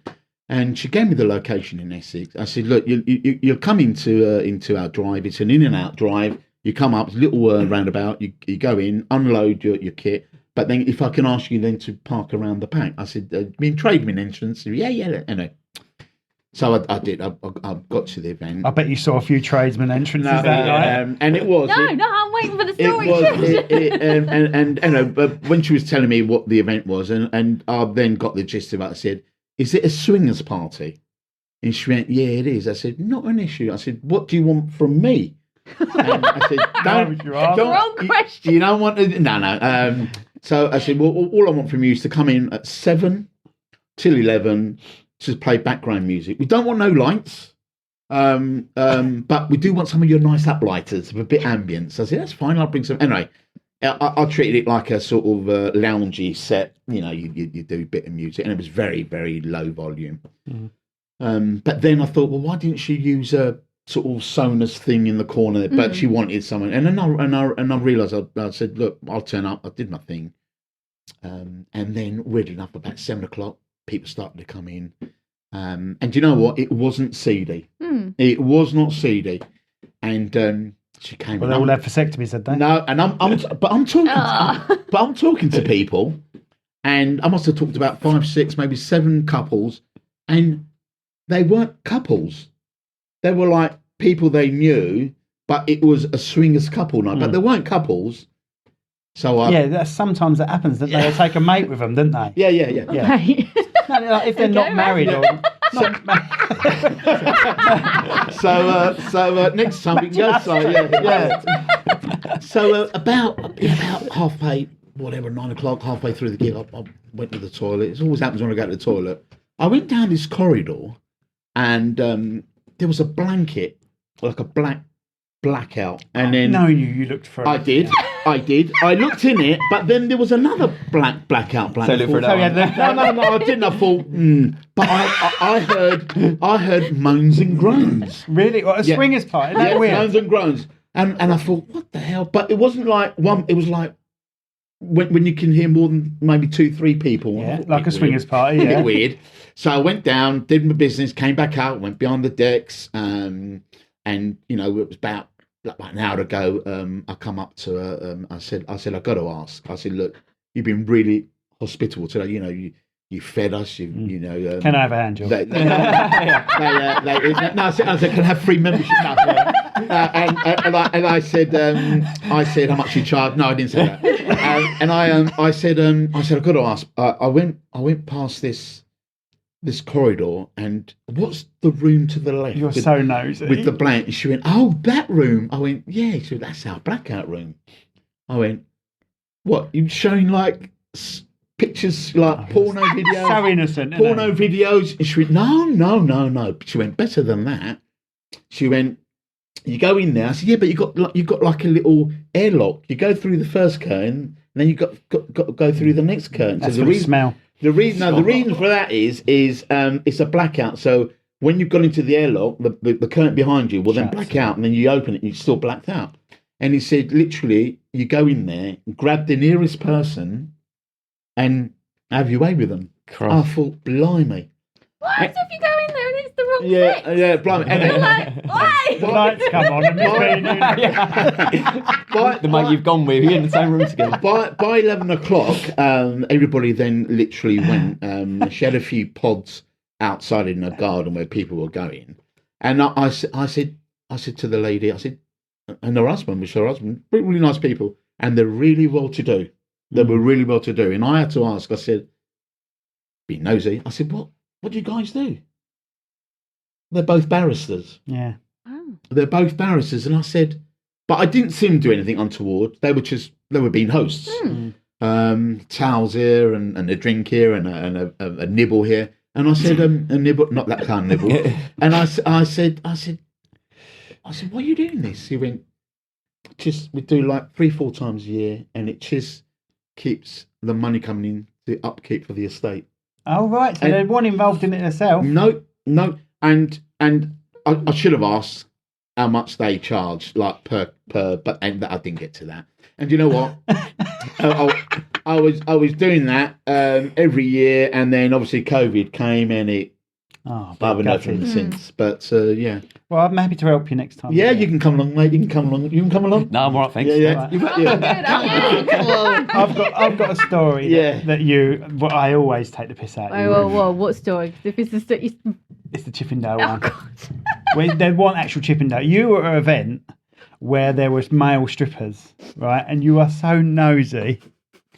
And she gave me the location in Essex. I said, look, you'll come into our drive. It's an in and out drive. You come up, it's a little roundabout, you go in, unload your kit, but then if I can ask you then to park around the back. I said, tradesman entrance. Yeah, anyway. So I did. I got to the event. I bet you saw a few tradesman entrances that night. And it was. No, I'm waiting for the story. But when she was telling me what the event was, and I then got the gist of it, I said, is it a swingers party? And she went, yeah, it is. I said, not an issue. I said, what do you want from me? And I said, wrong question. You don't want to. No. So I said, well, all I want from you is to come in at 7 till 11 to play background music. We don't want no lights, but we do want some of your nice uplighters with a bit ambience. I said, that's fine. I'll bring some. Anyway, I treated it like a sort of loungy set. You do a bit of music, and it was very, very low volume. But then I thought, well, why didn't she use a sort of Sonos thing in the corner? But she wanted someone, and I realised. I said, look, I'll turn up. I did my thing, and then weirdly enough, about 7 o'clock, people started to come in, and do you know what? It wasn't seedy. It was not seedy, and she came. Well, they all had vasectomies, said they? No, and I'm talking to people, and I must have talked about 5, 6, maybe 7 couples, and they weren't couples. They were like people they knew, but it was a swingers couple night. But they weren't couples. So sometimes that happens, don't they? They take a mate with them, don't they? Yeah. No, like if they're not married or not so next time we can go. So about 8:30, whatever, 9 o'clock, halfway through the gig, I went to the toilet. It always happens when I go to the toilet. I went down this corridor, and there was a blanket, like a blackout, and then you looked for. I did. I looked in it, but then there was another blackout. So look for another. No, I didn't. I thought, but I heard moans and groans. Really? What, a swingers party? Isn't that weird? Moans and groans, and I thought, what the hell? But it wasn't like one. It was like when you can hear more than maybe 2, 3 people. Yeah, like a swingers party. Yeah, a bit weird. So I went down, did my business, came back out, went behind the decks, and it was about an hour ago. I come up to her. I said, I've got to ask. I said, look, you've been really hospitable today. You fed us. Can I have a hand job? No, I said, can I have free membership? No. And I said, how much you charge? No, I didn't say that. And I said, I've got to ask. I went past this corridor, and what's the room to the left? You're so nosy. With the blank. And she went, oh, that room. I went, yeah. She went, that's our blackout room. I went, what? You showing pictures porno videos? So innocent. Porno videos. And she went, no. She went, better than that. She went, you go in there. I said, yeah, but you got like a little airlock. You go through the first curtain, and then you got to go through the next curtain. That's the smell. The reason for that is it's a blackout. So when you've gone into the airlock, the curtain behind you will then black out, and then you open it and you're still blacked out. And he said, literally, you go in there, grab the nearest person, and have your way with them. Christ. I thought, blimey. What if you go in there and it's the wrong Yeah, sex? yeah, blimey. And You're like, why? The lights come on and The mate you've gone with, you're in the same room together. By 11 o'clock, everybody then literally went. She had a few pods outside in her garden where people were going, and I said to the lady, I said, and her husband, really nice people, and they're really well to do. They were really well to do, and I had to ask. I said, be nosy. I said, what do you guys do? They're both barristers. Yeah. Oh. They're both barristers, and I said, but I didn't see them do anything untoward. They were being hosts. Towels here and a drink here and a nibble here. And I said, a nibble, not that kind of nibble. And I said, why are you doing this? He went, we do like 3-4 times a year, and it just keeps the money coming in, the upkeep for the estate. Oh, right. So there's one involved in it herself. No. And I should have asked how much they charge, like per, but I didn't get to that. And you know what? I was doing that every year, and then obviously COVID came, and it. I haven't heard from them since, but yeah. Well, I'm happy to help you next time. Yeah, you can come along, mate. You can come along. No, I'm all right, thanks. Yeah. Right. I've got a story that I always take the piss out of you. Whoa, what story? If it's the It's the Chippendale oh, one. God. There was actual Chippendale. You were at an event where there was male strippers, right? And you are so nosy.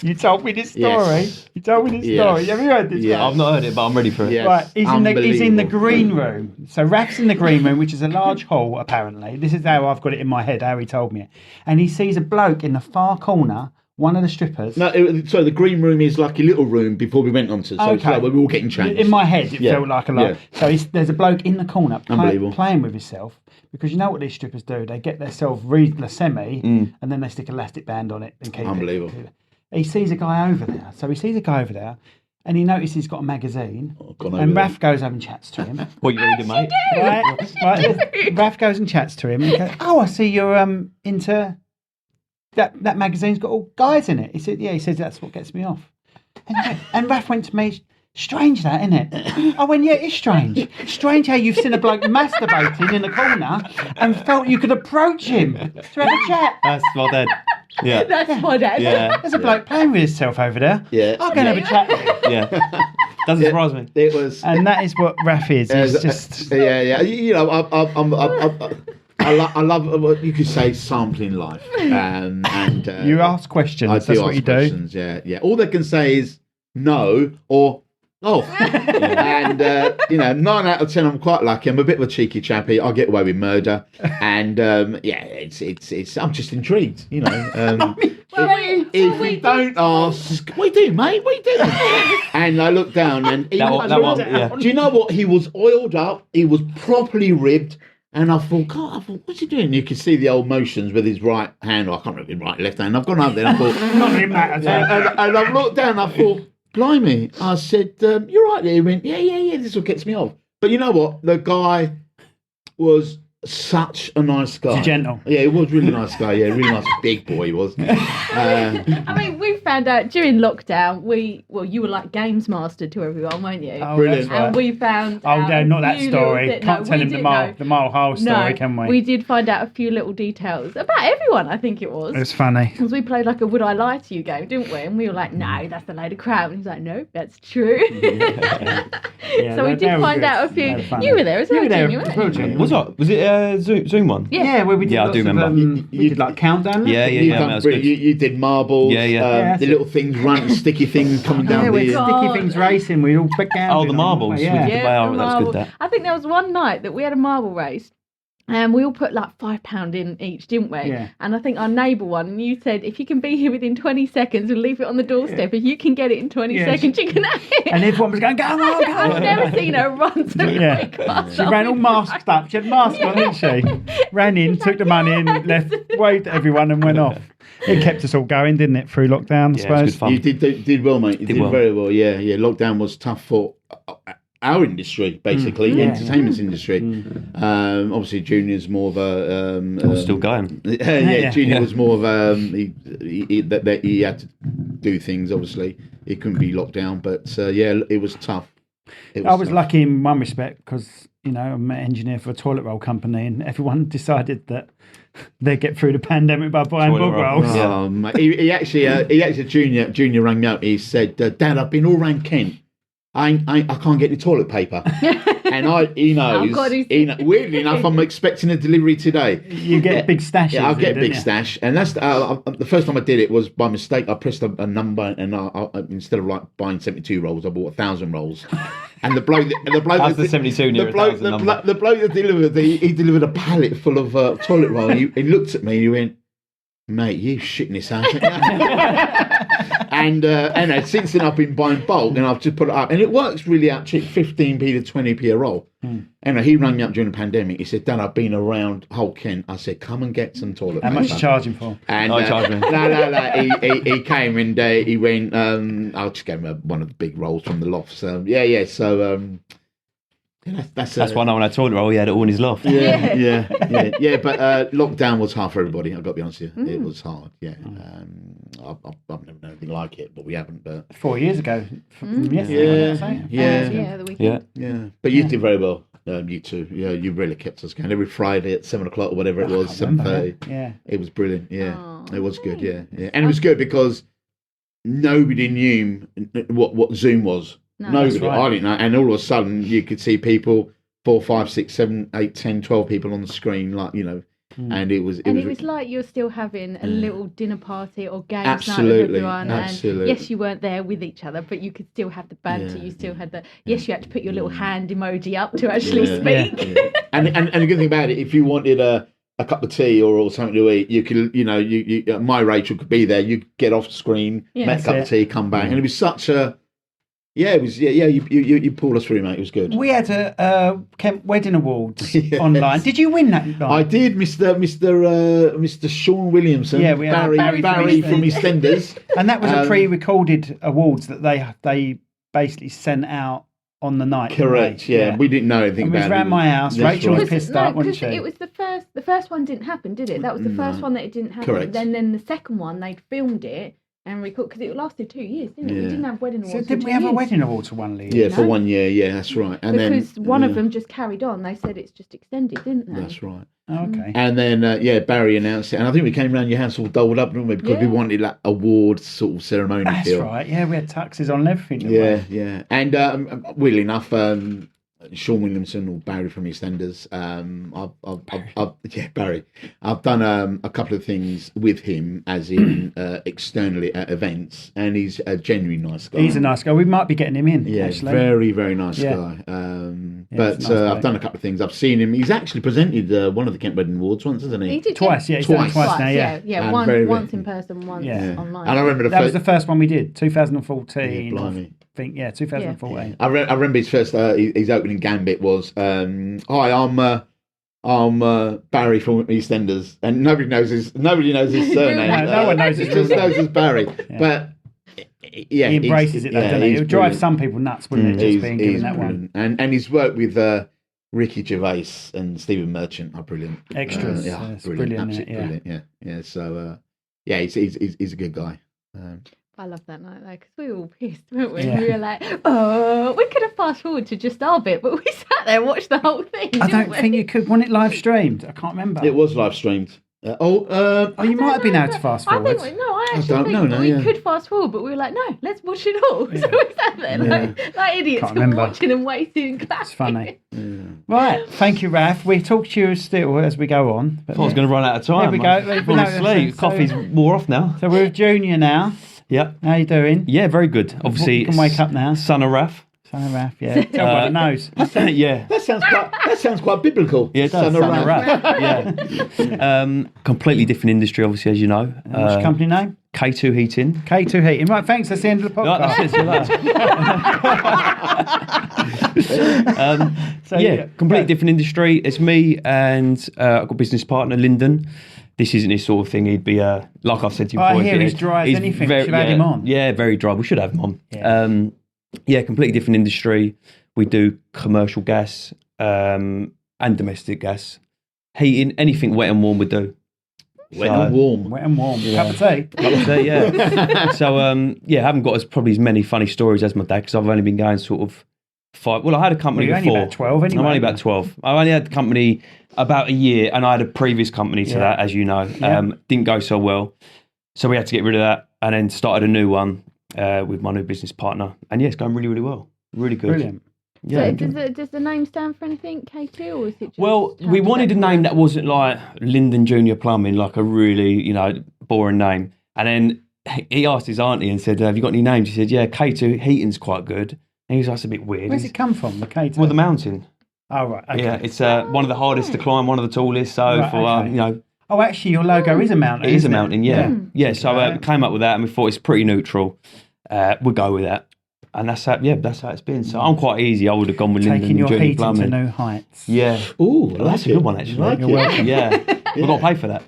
You told me this story. Yes. You told me this story. Have you heard this? Yeah. I've not heard it, but I'm ready for it. Yes. Right, he's in the Unbelievable. green room. So Raf's in the green room, which is a large hall, apparently. This is how I've got it in my head, how he told me it. And he sees a bloke in the far corner, one of the strippers. No, so the green room is like a little room before we went onto. So it's like we were all getting changed. In my head, it felt like a lot. Yeah. So there's a bloke in the corner Unbelievable. playing with himself, because you know what these strippers do? They get themselves read the semi, and then they stick elastic band on it and keep Unbelievable. it. He sees a guy over there. So he sees a guy over there, and he notices he's got a magazine. And Raf goes over and chats to him. What you reading, mate? Right. Raf goes and chats to him, and he goes, "Oh, I see you're into that magazine's got all guys in it." He said, "Yeah." He says, "That's what gets me off." And Raf went to me, "Strange that, isn't it?" I went, "Yeah, it's strange. Strange how you've seen a bloke masturbating in the corner and felt you could approach him to have a chat." That's my dad. Yeah. That's my dad. Yeah. There's a bloke playing with himself over there. Yeah. I'll go and have a chat with him. Yeah. Doesn't surprise me. It was. And that is what Raf is. He's just... Yeah. You know, I love what you could say, sampling life. And you ask questions. I That's do what ask you do. questions. Yeah. All they can say is no or oh. And 9 out of 10, I'm quite lucky. I'm a bit of a cheeky chappy. I get away with murder, and it's. I'm just intrigued. If we don't ask, what are you doing, mate? What are you doing? And I looked down, and That one, yeah. do you know what? He was oiled up. He was properly ribbed. And I thought, God, what's he doing? You could see the old motions with his right hand. I can't remember his right, left hand. I've gone over there and I thought, Not in that at all. and I've looked down. I thought, blimey. I said, you're right there. He went, yeah. This is what gets me off. But you know what? The guy was such a nice guy. He's gentle. Yeah, he was a really nice guy. Yeah, really nice big boy he was. I mean, we found found out during lockdown, you were like games master to everyone, weren't you? Oh, Brilliant. that's right. And we found Oh, out no, not that a few story. little Can't tell him the mile hole story, can we? We did find out a few little details about everyone, I think it was. It's funny. Because we played like a Would I Lie to You game, didn't we? And we were like, no, that's a load of crap. And he's like, no, that's true. Yeah, So we did find out a few. You were there as well, You were weren't there, you? Junior. Was it Zoom one? Yeah, where we did Yeah, I lots do of, remember. we did like countdown. Yeah, You that was good. you did marbles. Yeah, yeah. Yeah, The little things, sticky things coming Yeah, down with the. God. sticky things racing. We all put down. Oh, the marbles. Yeah. We did- Wow, the that's good, marble. that. I think there was one night that we had a marble race. And we all put like £5 in each, didn't we? Yeah. And I think our neighbour won. And you said, if you can be here within 20 seconds, we'll leave it on the doorstep. If you can get it in 20 Yeah, seconds, you can have it. And everyone was going, go on, go I've on. never seen her run so Yeah. quick. She ran all masked up. She had mask on, didn't she? Ran in, took the money in, left, waved at everyone and went off. It kept us all going, didn't it, through lockdown, I Yeah, it was suppose? good fun. You did well, mate. You did well. very well. Yeah, yeah. Lockdown was tough for our industry, basically, Yeah. entertainment industry. Obviously, Junior's more of a. I'm still going. Yeah, Junior Yeah. was more of he had to do things. Obviously, it couldn't be locked down, but yeah, it was tough. I was lucky in one respect because, I'm an engineer for a toilet roll company and everyone decided that they'd get through the pandemic by buying Toilet bog roll. rolls. Yeah. Mate, he actually Junior rang me up. He said, "Dad, I've been all round Kent. I can't get the toilet paper." And he knows. God, weirdly enough, I'm expecting a delivery today. You get big stashes. Yeah, I'll get a don't big you? stash, and that's the first time I did it was by mistake. I pressed a number, and I instead of like buying 72 rolls, I bought 1,000 rolls. And the bloke That's the 72 near the 1,000 number. the bloke that delivered, he delivered a pallet full of toilet roll. He looked at me and he went, "Mate, you shitting this out." And since then I've been buying bulk and I've just put it up, and it works really out cheap, 15p to 20p a roll. And he rang me up during the pandemic. He said, "Dad, I've been around whole Kent." I said, "Come and get some toilet How paper." much you charging for? And I charge me. no. He came and he went. I'll just give him one of the big rolls from the loft. So yeah. So that's Why now when I toilet roll, he had it all in his loft. yeah. But lockdown was hard for everybody. I've got to be honest with you. It was hard. Yeah. I've never known anything like it, but we haven't. But 4 years ago. Yesterday, Yeah, the weekend. yeah. But you did very well. You two. Yeah, you really kept us going every Friday at 7 o'clock or whatever it was, 7:30. Yeah. It was brilliant. Yeah, Oh, it was good. Yeah, and it was good because nobody knew what Zoom was. No. Nobody, That's right. I didn't know, and all of a sudden you could see people 4, 5, 6, 7, 8, 10, 12 people on the screen, and it was. And it was like you're still having a little dinner party or games Absolutely, night with everyone. absolutely. And yes, you weren't there with each other, but you could still have the banter. Yeah, You still had the. Yes, you had to put your little hand emoji up to actually speak. Yeah. And the good thing about it, if you wanted a cup of tea or something to eat, you could, my Rachel could be there. You could get off screen, Yeah. make a cup of tea, come back, and it was such a. Yeah, it was. Yeah. You pulled us through, mate. It was good. We had a Kent Wedding Awards Yes. online. Did you win that night? I did, Mr. Sean Williamson. Yeah, we had Barry from EastEnders. And that was a pre-recorded awards that they basically sent out on the night. didn't Correct. they? Yeah, we didn't know anything And we about was it. around my house. That's Rachel was right. pissed up, wasn't she? It was the first one didn't happen, did it? That was the first one that it didn't happen. Correct. Then the second one they'd filmed it and recorded because it lasted 2 years, didn't it? Yeah. We didn't have wedding So awards. didn't for we 2 have a years. wedding awards for one league? Yeah, for No. 1 year. Yeah, that's right. And Because then one of them just carried on. They said it's just extended, didn't they? That's right. Oh, okay. And then Barry announced it, and I think we came round your house all dolled up, didn't we? Because we Yeah. wanted that award sort of ceremony That's feel. right. Yeah, we had tuxes on and everything. didn't we? Yeah. And weirdly enough, Sean Williamson or Barry from EastEnders. Barry. I've done a couple of things with him, as in externally at events, and he's a genuinely nice guy. He's a nice guy. We might be getting him in. Yeah, actually. very, very nice Yeah. guy. he's a But nice guy. I've done a couple of things. I've seen him. He's actually presented one of the Kent Wedding Awards once, hasn't he? He did Twice, yeah, he's done it Twice. twice now, yeah. Yeah, And one, very, once in person, once Yeah. online. And I remember That was the first one we did, 2014. Yeah, blimey. I think, 2014. I remember his first his opening gambit was, "Hi, I'm Barry from EastEnders," and nobody knows his surname. No one knows his just real name. knows as Barry. But yeah, He embraces it, though, doesn't he? he's It would drive brilliant. some people nuts, wouldn't it, just being given that one? brilliant. And he's worked with Ricky Gervais and Stephen Merchant are brilliant. Extras, Yeah, it's brilliant, brilliant, isn't absolutely it? Yeah. brilliant. Yeah. So he's a good guy. I love that night though, because we were all pissed, weren't we? Yeah. We were like, oh, we could have fast forward to just our bit, but we sat there and watched the whole thing. I didn't don't we? think you could. Want it live streamed? I can't remember. It was live streamed. Oh, you might have been able to fast I forward. think I actually don't think know now, we yeah. could fast forward, but we were like, no, let's watch it all. So we sat there like idiots, Can't remember. watching and waiting. It's funny. Right, thank you, Raf. We talk to you still as we go on. But I was going to run out of time. There we go. I've fallen asleep. So- Coffee's wore off now. So we're with Junior now. Yeah. How you doing? Yeah, very good. Obviously, You can wake up now. Son of Raf. Son of Raf, yeah. Tell by the nose. Yeah. That sounds quite biblical. Yeah, it does. Son of Son of Raf. Raf. Yeah. Completely different industry, obviously, as you know. What's your company name? K2 Heating. K2 Heating. Right, thanks. That's the end of the No, podcast. that's it, see you later. So, Yeah, completely go. different industry. It's me and I've got a business partner, Lyndon. This isn't his sort of thing. He'd be, like I've said to you I before. hear he's dry as anything. Should have had him on. Yeah, very dry. We should have him on. Yeah. Completely different industry. We do commercial gas and domestic gas. Heating, anything wet and warm we do. Wet and warm. Wet and warm. Cup of tea. Yeah. So, I haven't got probably as many funny stories as my dad because I've only been going sort of 5. Well, I had a company Well, you're before. only about 12 anyway. I'm only about 12. I only had the company about a year, and I had a previous company to that, as you know. Didn't go so well, so we had to get rid of that, and then started a new one with my new business partner. And yeah, it's going really, really well. Really good. Brilliant. Yeah. So does the name stand for anything, K2, or is it just... Well, we wanted a name that wasn't like Lyndon Junior Plumbing, like a really, boring name. And then he asked his auntie and said, have you got any names? She said, yeah, K2 Heating's quite good. And he was like, that's a bit weird. Where's it come from, the K2? Well, the mountain. Oh, right. Okay. Yeah, it's one of the hardest to climb, one of the tallest. So, Right, okay. for, Oh, actually, your logo is a mountain. it is a isn't mountain, yeah. Yeah, so we came up with that and we thought it's pretty neutral. We'll go with that. And that's how it's been. So I'm quite easy. I would have gone with Lyndon Taking your Junior heating Plumbing. to new heights. Yeah. Ooh, Well, that's a good one, actually. Like You're it. welcome. Yeah. We've got to pay for that.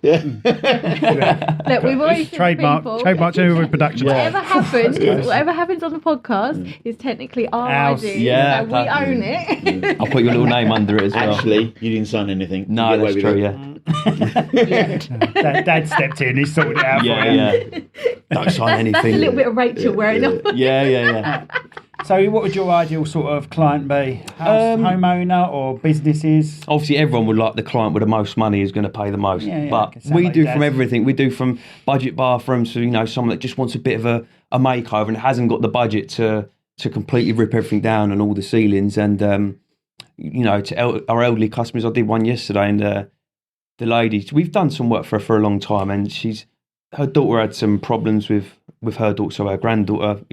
Look, we've always said to people, Cherrywood Production. whatever happens on the podcast is technically our Ours. idea. Yeah, so we own it. I'll put your little name under it as well. Actually, you didn't sign anything. No, You get away that's with true, it. yeah. Dad stepped in, he sorted it out for Yeah, you. yeah. Don't sign anything. That's a little bit of Rachel wearing off. Yeah. So what would your ideal sort of client be? Homeowner or businesses? Obviously, everyone would like the client with the most money who's going to pay the most. Yeah, yeah, but it sounds we like do Dad's. from everything. We do from budget bathrooms to, someone that just wants a bit of a makeover and hasn't got the budget to completely rip everything down and all the ceilings. And, to our elderly customers, I did one yesterday and the lady, we've done some work for her for a long time and her daughter had some problems with her daughter, so her granddaughter,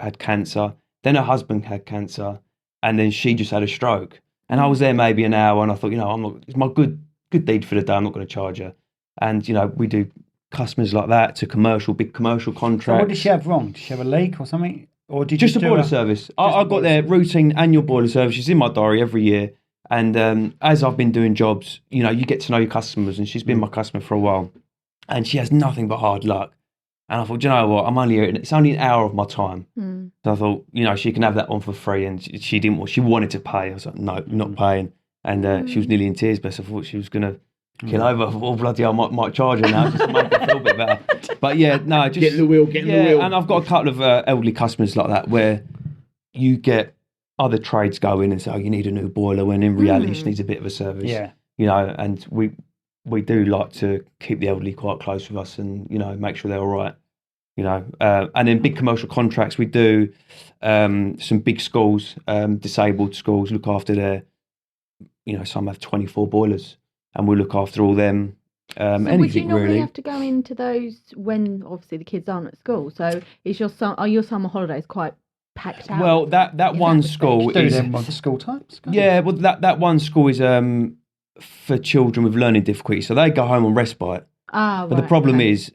had cancer. Then her husband had cancer, and then she just had a stroke. And I was there maybe an hour, and I thought, I'm not. It's my good deed for the day. I'm not going to charge her. And we do customers like that to big commercial So contracts. what did she have wrong? Did she have a leak or something? Or did Just you a do boiler service. I got boiler their service. routine annual boiler service. She's in my diary every year. And as I've been doing jobs, you get to know your customers, and she's been my customer for a while, and she has nothing but hard luck. And I thought, do you know what? I'm only here. It's only an hour of my time. So I thought, she can have that one for free. And she didn't. She wanted to pay. I was like, no, you're not paying. And she was nearly in tears. But I thought she was going to kill over. I thought, oh, bloody hell, I might charge her now just to make her feel a bit better. But yeah, no, just Get in the wheel, get in the wheel. And I've got a couple of elderly customers like that where you get other trades go in and say, oh, you need a new boiler, when in reality she needs a bit of a service. Yeah. And we do like to keep the elderly quite close with us and, make sure they're all right. And then big commercial contracts, we do some big schools, disabled schools, look after their, some have 24 boilers and we'll look after all them. So Anything would you normally really. have to go into those when obviously the kids aren't at school? So are your summer holidays quite packed out? Well, that one respect? school Do is, them on the school types? can't yeah, well, that one school is for children with learning difficulties. So they go home on respite. But the problem is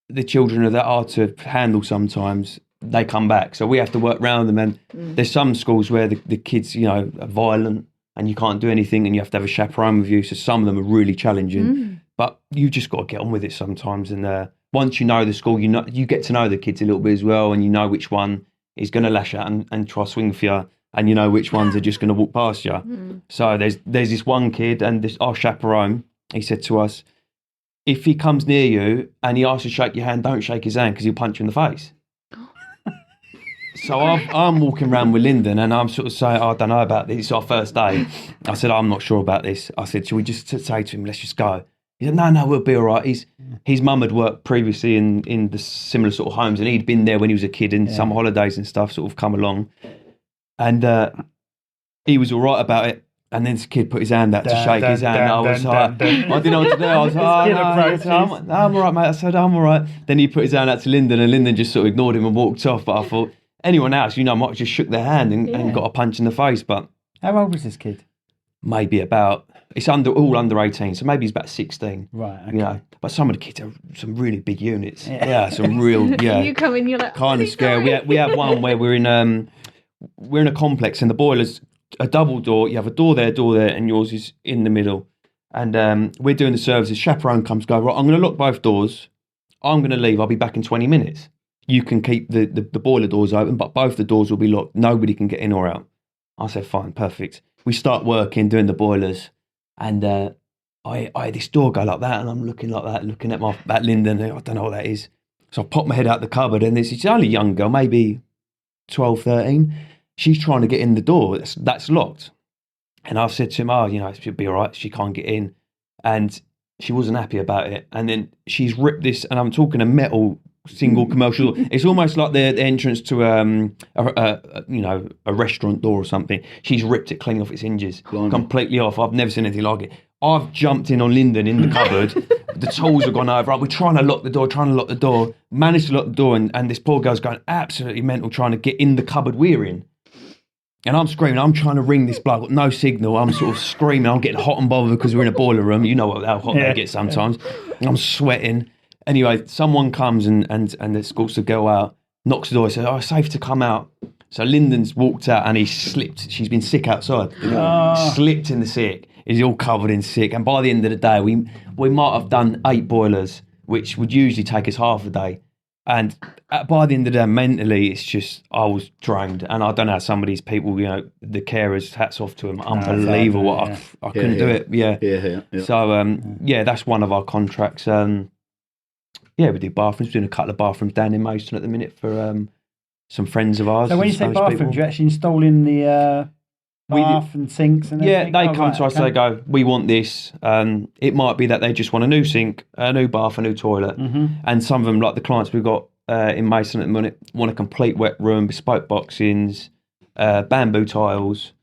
the children are that hard to handle sometimes. They come back. So we have to work around them. And there's some schools where the kids, are violent and you can't do anything and you have to have a chaperone with you. So some of them are really challenging. But you just got to get on with it sometimes. And once you know the school, you get to know the kids a little bit as well. And you know which one is going to lash out and try to swing for you. And you know which ones are just going to walk past you. So there's this one kid and our chaperone, he said to us, if he comes near you and he asks you to shake your hand, don't shake his hand because he'll punch you in the face. So I'm walking around with Lyndon and I'm sort of saying, I don't know about this. It's our first day. I said, I'm not sure about this. I said, should we just say to him, let's just go? He said, no, we'll be all right. His mum had worked previously in the similar sort of homes, and he'd been there when he was a kid in some holidays and stuff, sort of come along. And he was all right about it. And then this kid put his hand out to shake his hand. I was like, I didn't know what to do. I was like, no, I'm all right, mate. I said, I'm all right. Then he put his hand out to Lyndon, and Lyndon just sort of ignored him and walked off. But I thought, anyone else, might have just shook their hand and got a punch in the face. But how old was this kid? Maybe it's all under 18, so maybe he's about 16. Right. Okay. But some of the kids are some really big units. Yeah, some real. Yeah. You come in, you're like, kind of scary. We have one where we're in a complex, and the boiler's a double door. You have a door there, and yours is in the middle. And we're doing the services. Chaperone comes, go, right, I'm going to lock both doors. I'm going to leave. I'll be back in 20 minutes. You can keep the boiler doors open, but both the doors will be locked. Nobody can get in or out. I said, fine, perfect. We start working, doing the boilers. And I had this door go like that, and I'm looking like that, looking at that Lyndon. I don't know what that is. So I pop my head out the cupboard, and she's only a young girl, maybe 12, 13. She's trying to get in the door. That's locked. And I've said to him, it should be all right. She can't get in. And she wasn't happy about it. And then she's ripped this, and I'm talking a metal single commercial door. It's almost like the entrance to a restaurant door or something. She's ripped it clean off its hinges, completely off. I've never seen anything like it. I've jumped in on Lyndon in the cupboard. The tools have gone over. We're trying to lock the door, managed to lock the door, and this poor girl's going absolutely mental trying to get in the cupboard we're in. And I'm screaming, I'm trying to ring this bloke, got no signal. I'm sort of screaming, I'm getting hot and bothered because we're in a boiler room. You know how hot they get sometimes. I'm sweating. Anyway, someone comes and escorts the girl out, knocks the door, says, it's safe to come out. So Lyndon's walked out and he slipped. She's been sick outside. Slipped in the sick. He's all covered in sick. And by the end of the day, we might have done 8 boilers, which would usually take us half a day. And by the end of the day, mentally, it's just, I was drained. And I don't know how some of these people, the carers, hats off to them, unbelievable. I couldn't do it. Yeah. So, that's one of our contracts. We do bathrooms. We're doing a couple of bathrooms down in Maidstone at the minute for some friends of ours. So when you say bathrooms, you're actually installing the bath and sinks and everything? Yeah, they come to us, they go, we want this. It might be that they just want a new sink, a new bath, a new toilet. Mm-hmm. And some of them, like the clients we've got in Maidstone at the minute, want a complete wet room, bespoke boxings, bamboo tiles,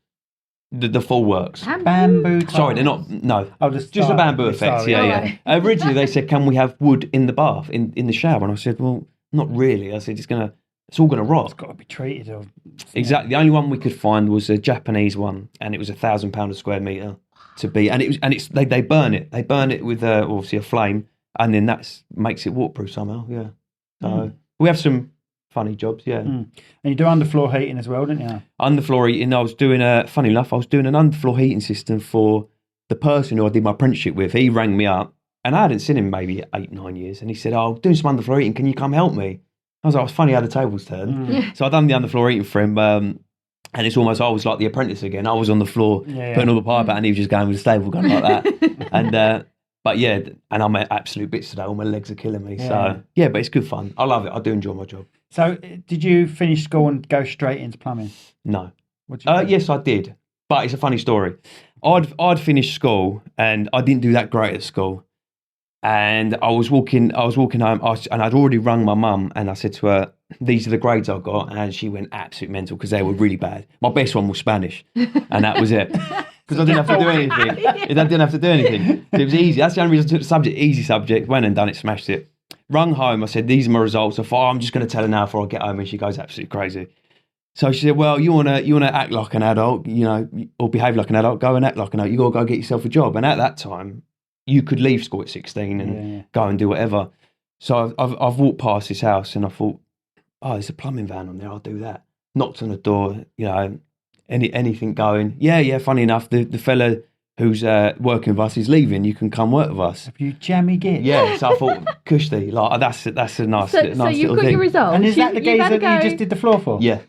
the full works. Bamboo tiles? Sorry, they're not, no. Just the bamboo effect, sorry. Yeah. Originally they said, can we have wood in the bath, in the shower? And I said, well, not really. I said, it's all going to rot. It's got to be treated. Exactly. The only one we could find was a Japanese one, and it was £1,000 a square metre to be. And they burn it. They burn it with obviously a flame, and then that makes it waterproof somehow. Yeah. So we have some funny jobs. Yeah. And you do underfloor heating as well, don't you? Underfloor heating. I was doing funny enough, I was doing an underfloor heating system for the person who I did my apprenticeship with. He rang me up, and I hadn't seen him maybe 8-9 years, and he said, "I'm doing some underfloor heating. Can you come help me?" I was like, it's funny how the tables turned. So I done the underfloor heating for him, and it's almost, I was like the apprentice again. I was on the floor putting all the pipe out, and he was just going with the stable gun like that. And and I'm at absolute bits today. All my legs are killing me. So but it's good fun. I love it. I do enjoy my job. So did you finish school and go straight into plumbing? No. What did you do? Yes, I did. But it's a funny story. I'd finished school, and I didn't do that great at school. And I was walking home, and I'd already rung my mum, and I said to her, these are the grades I got, and she went absolute mental because they were really bad. My best one was Spanish, and that was it. Because I didn't have to do anything. I didn't have to do anything. It was easy. That's the only reason I took the subject, easy subject, went and done it, smashed it. Rung home, I said, these are my results. I thought, I'm just going to tell her now before I get home, and she goes absolutely crazy. So she said, well, you wanna act like an adult, or behave like an adult, go and act like an adult. You got to go get yourself a job. And at that time, you could leave school at 16 and go and do whatever. So I've walked past this house and I thought, oh, there's a plumbing van on there. I'll do that. Knocked on the door, anything going. Yeah. Funny enough, the fella who's working with us is leaving. You can come work with us. Have you jammy git? Yeah, so I thought, cushy, like that's a nice, So nice you've little got thing. your results. And is that the You've had geezer a that you go. just did the floor for? Yeah.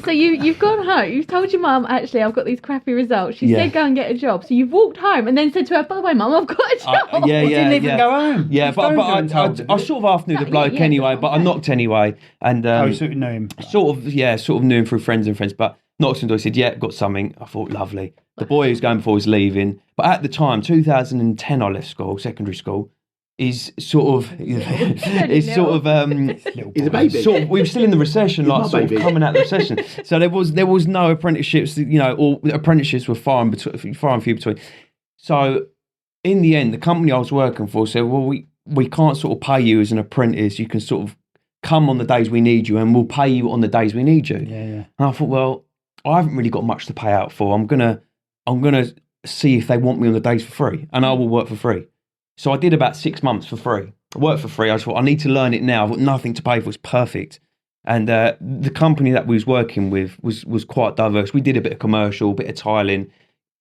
So you've gone home. You've told your mum, actually, I've got these crappy results. She said, go and get a job. So you've walked home and then said to her, by the way, mum, I've got a job. Didn't even go home. Yeah, His but phone I wasn't told, did I it? sort of half knew the bloke yeah, anyway, that's but I what I'm knocked anyway, and Oh, so you know him. sort of knew him through friends, but knocked on the door. He said, "Yeah, got something." I thought, lovely. The boy who was going before was leaving, but at the time, 2010, I left school, secondary school. Is sort of, He's a baby. we were still in the recession, He's like my sort of baby. coming out of the recession. So there was no apprenticeships, all apprenticeships were far and few between. So in the end, the company I was working for said, well, we can't sort of pay you as an apprentice. You can sort of come on the days we need you, and we'll pay you on the days we need you. Yeah. And I thought, well, I haven't really got much to pay out for. I'm gonna see if they want me on the days for free, and I will work for free. So I did about 6 months for free. I worked for free. I just thought, I need to learn it now. I've got nothing to pay for. It's perfect. And the company that we was working with was quite diverse. We did a bit of commercial, a bit of tiling,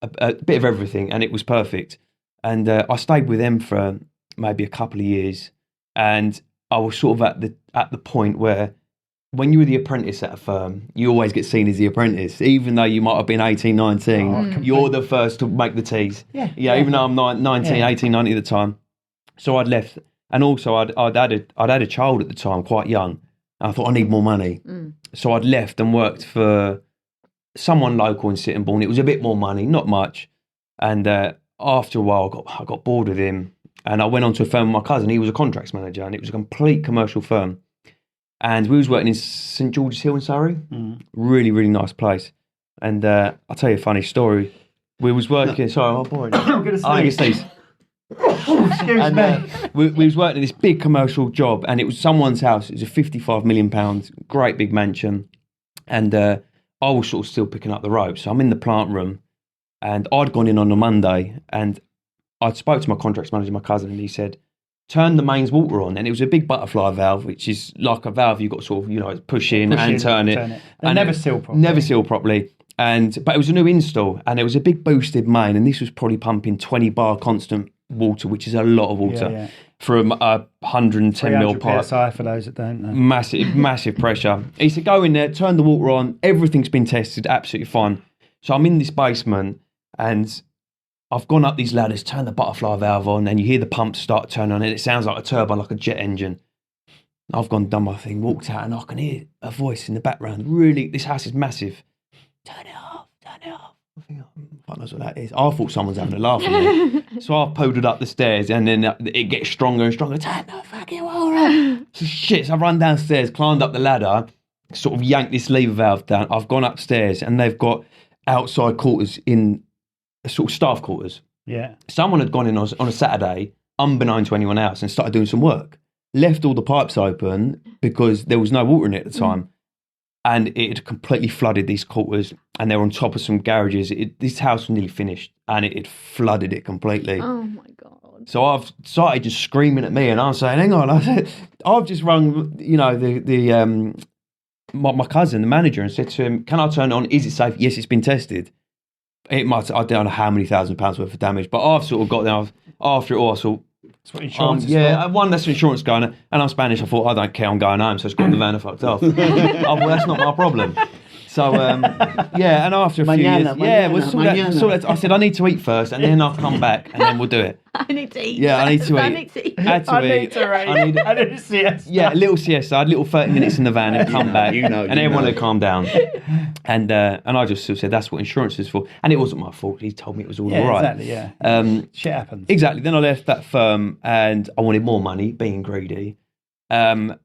a bit of everything, and it was perfect. And I stayed with them for maybe a couple of years, and I was sort of at the point where when you were the apprentice at a firm, you always get seen as the apprentice, even though you might have been 18, 19. You're the first to make the teas. Yeah. Even though I'm 19, 18, 19 at the time. So I'd left, and also I'd had a child at the time, quite young. And I thought I need more money, so I'd left and worked for someone local in Sittingbourne. It was a bit more money, not much. And after a while, I got bored with him, and I went on to a firm with my cousin. He was a contracts manager, and it was a complete commercial firm. And we was working in St George's Hill in Surrey. Really, really nice place. And I'll tell you a funny story. We was working. Sorry, I'm boring. I'm going to Excuse Excuse me. we was working in this big commercial job, and it was someone's house. It was a £55 million, great big mansion. And I was sort of still picking up the ropes. So I'm in the plant room, and I'd gone in on a Monday, and I spoke to my contracts manager, my cousin, and he said, turn the mains water on. And it was a big butterfly valve, which is like a valve you've got to sort of, push in and turn it. And never seal properly. Never seal properly. But it was a new install, and it was a big boosted main, and this was probably pumping 20 bar constant water, which is a lot of water from a 110 mil pipe. PSI for those that don't know. Massive pressure. He said, go in there, turn the water on. Everything's been tested, absolutely fine. So I'm in this basement, and I've gone up these ladders, turned the butterfly valve on, and you hear the pump start turning on, and it sounds like a turbo, like a jet engine. I've gone, done my thing, walked out, and I can hear a voice in the background. Really, this house is massive. Turn it off. I think, fuck knows what that is. I thought someone's having a laugh at me. So I poodled up the stairs, and then it gets stronger and stronger. Turn the fucking water off. So I run downstairs, climbed up the ladder, sort of yanked this lever valve down. I've gone upstairs, and they've got outside quarters in sort of staff quarters. Yeah. Someone had gone in on a Saturday, unbeknown to anyone else, and started doing some work. Left all the pipes open because there was no water in it at the time. And it had completely flooded these quarters, and they were on top of some garages. This house was nearly finished, and it had flooded it completely. Oh my God. So I've started just screaming at me, and I'm saying, hang on, I've just rung, my cousin, the manager, and said to him, can I turn it on? Is it safe? Yes, it's been tested. It might, I don't know how many £1,000s worth of damage, but I've sort of got there, after it all, I thought, that's what insurance is yeah, for. one, that's insurance going, and I'm Spanish. I thought, I don't care, I'm going home, so I just got in the van and fucked off. Well, that's not my problem. So, and after a few years, I said, I need to eat first, and then I'll come back, and then we'll do it. I need to eat. Yeah, I need to eat. I need to eat. I need a siesta. Yeah, a little siesta. I had a little 30 minutes in the van and come back, and everyone had calmed down. And I just sort of said, that's what insurance is for. And it wasn't my fault. He told me it was all right. Exactly, yeah. Shit happens. Exactly. Then I left that firm, and I wanted more money, being greedy. And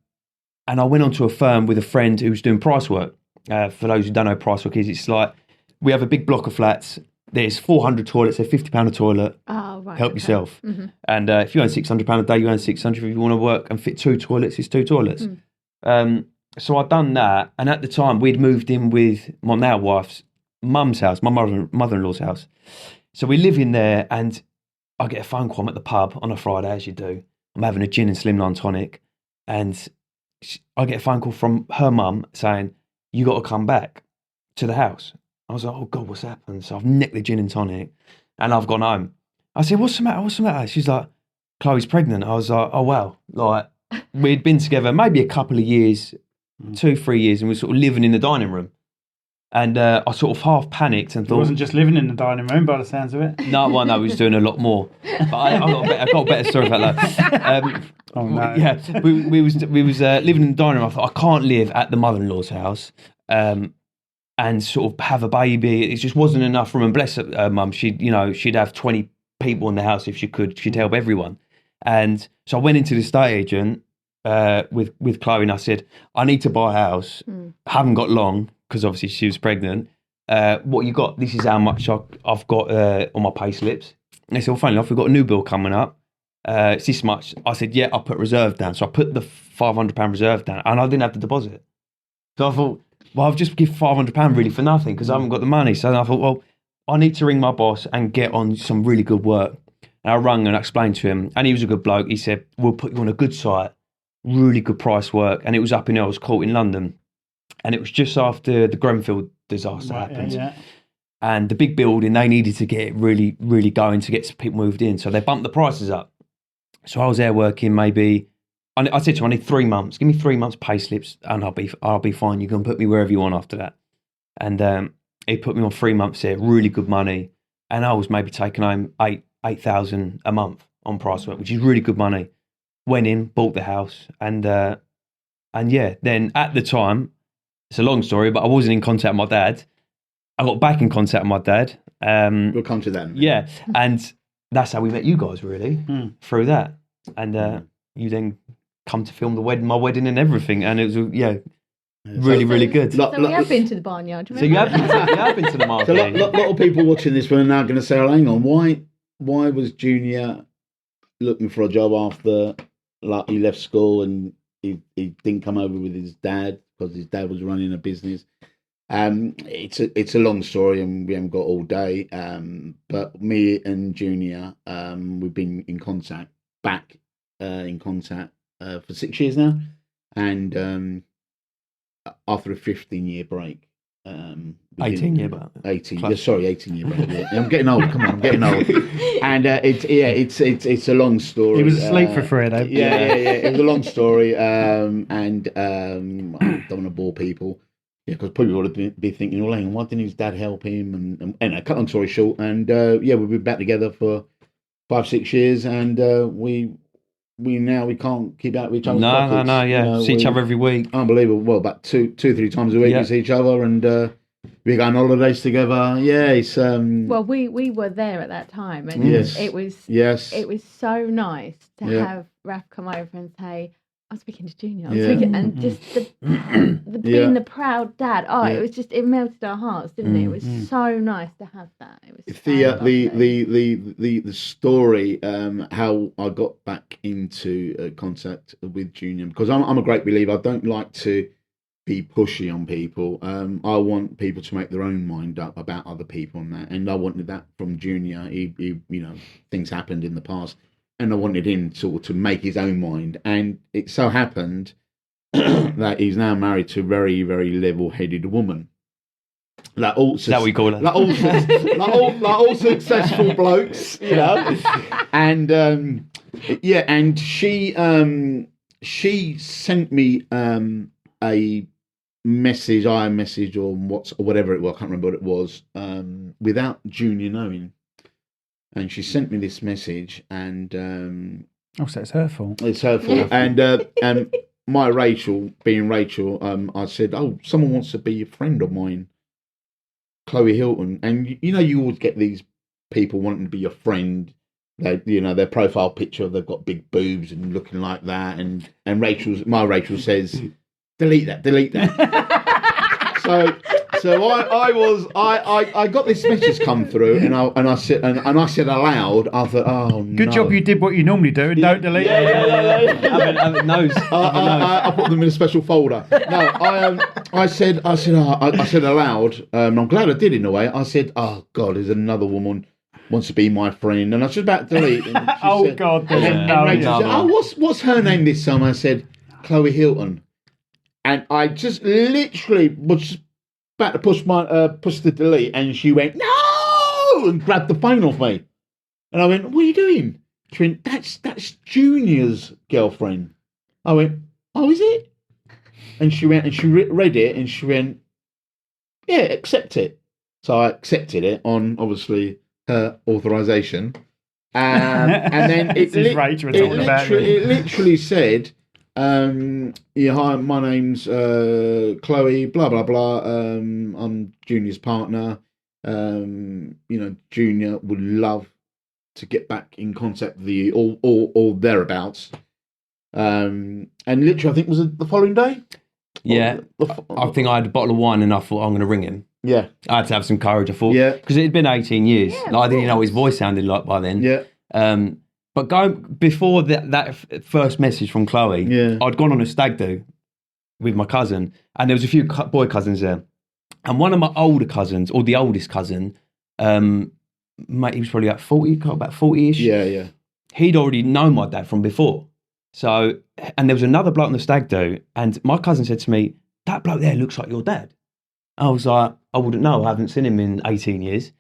I went on to a firm with a friend who was doing price work. For those who don't know price work is, it's like we have a big block of flats. There's 400 toilets, so £50 a toilet. Oh, right. Help yourself. Mm-hmm. And if you earn £600 a day, you earn 600. If you want to work and fit 2 toilets, it's 2 toilets. So I'd done that, and at the time we'd moved in with my now wife's mum's house, my mother-in-law's house. So we live in there, and I get a phone call. I'm at the pub on a Friday, as you do. I'm having a gin and slimline tonic, and I get a phone call from her mum saying, you got to come back to the house. I was like, oh God, what's happened? So I've nicked the gin and tonic. and I've gone home. I said, what's the matter? She's like, Chloe's pregnant. I was like, oh, wow. Like, we'd been together maybe a couple of years, 2-3 years, and we were sort of living in the dining room. And I sort of half panicked and thought... He wasn't just living in the dining room by the sounds of it. No, well, no, he was doing a lot more. But I've got a better story about that. Oh, no. Yeah, we was living in the dining room. I thought, I can't live at the mother-in-law's house and sort of have a baby. It just wasn't enough room. And bless her mum, she'd have 20 people in the house if she could. She'd help everyone. And so I went into the estate agent with Chloe and I said, I need to buy a house. I haven't got long because obviously she was pregnant. What you got? This is how much I've got on my pay slips. And they said, well, funny enough, we've got a new bill coming up. It's this much. I said, yeah, I'll put reserve down. So I put the £500 reserve down and I didn't have the deposit. So I thought, well, I've just give £500 really for nothing because I haven't got the money. So I thought, well, I need to ring my boss and get on some really good work. And I rang and I explained to him, and he was a good bloke. He said, we'll put you on a good site, really good price work. And it was up in Earls Court in London. And it was just after the Grenfell disaster happened. Yeah. And the big building, they needed to get it really, really going to get some people moved in. So they bumped the prices up. So I was there working maybe, I said to him, I need 3 months. Give me 3 months pay slips and I'll be fine. You can put me wherever you want after that. And he put me on 3 months there, really good money. And I was maybe taking home 8,000 a month on price work, which is really good money. Went in, bought the house. And yeah, then at the time, it's a long story, but I wasn't in contact with my dad. I got back in contact with my dad. We'll come to that. Yeah. And that's how we met you guys, really, through that. And you then come to film my wedding and everything. And it was, really, really good. So we have been to the barnyard. So you have been to the market. So a lot of people watching this were now going to say, oh, hang on, why was Junior looking for a job after he left school and he didn't come over with his dad because his dad was running a business? It's a long story and we haven't got all day. But me and Junior, we've been in contact for 6 years now, and after a 15-year break, 18-year break. 18-year break. Yeah. I'm getting old. Come on, I'm getting old. And it's a long story. He was asleep for 3 days. Yeah. It was a long story, and I don't want to bore people. Yeah, because people would be thinking, well, hang on, why didn't his dad help him? And cut long story short, and we've been back together for 5-6 years, and we can't keep out with each other. No, yeah. See each other every week. Unbelievable. Well, about 2-3 times a week we see each other, and we go on holidays together. Yeah, it's well, we were there at that time, and it was so nice to have Raf come over and say, I'm speaking to Junior. And just the being the proud dad. It melted our hearts, didn't it? It was so nice to have that. It was the story how I got back into contact with Junior, because I'm a great believer. I don't like to be pushy on people. I want people to make their own mind up about other people and that. And I wanted that from Junior. He things happened in the past. And I wanted him sort of to make his own mind. And it so happened that he's now married to a very, very level-headed woman. Like all, is that what we call her? Like all successful blokes, And and she sent me a message, iMessage or whatever it was. I can't remember what it was. Without Junior knowing. And she sent me this message, and so it's her fault. It's her fault. And my Rachel, being Rachel, I said, "Oh, someone wants to be a friend of mine, Chloe Hilton." And you always get these people wanting to be your friend. They, their profile picture, they've got big boobs and looking like that. And my Rachel says, "Delete that." So I got this message come through, and I said aloud, I thought, oh no. Good job you did what you normally do and don't delete it. Have it knows. I put them in a special folder. No, I said aloud, and I'm glad I did in a way. I said, oh God, there's another woman wants to be my friend, and I was just about to delete. And said, God, and Rachel said, oh, what's her name this time? I said, Chloe Hilton. And I just literally was just about to push the delete, and she went, no! oh, and grabbed the phone off me. And I went, what are you doing? She went, that's Junior's girlfriend. I went, oh, is it? And she went, and she read it, and she went, yeah, accept it. So I accepted it on, obviously, her authorization. And then it literally said, yeah, hi, my name's Chloe, blah, blah, blah. I'm Junior's partner. Junior would love to get back in contact with you or thereabouts. And literally, I think it was the following day. Yeah. I think I had a bottle of wine and I thought I'm going to ring him. Yeah. I had to have some courage, I thought. Yeah. Because it had been 18 years. Yeah, I didn't know what his voice sounded like by then. Yeah. But going before that first message from Chloe, I'd gone on a stag do with my cousin, and there was a few boy cousins there. And one of my older cousins, or the oldest cousin, mate, he was probably about 40-ish. Yeah. He'd already known my dad from before. So, and there was another bloke on the stag do, and my cousin said to me, that bloke there looks like your dad. I was like, I wouldn't know. I haven't seen him in 18 years.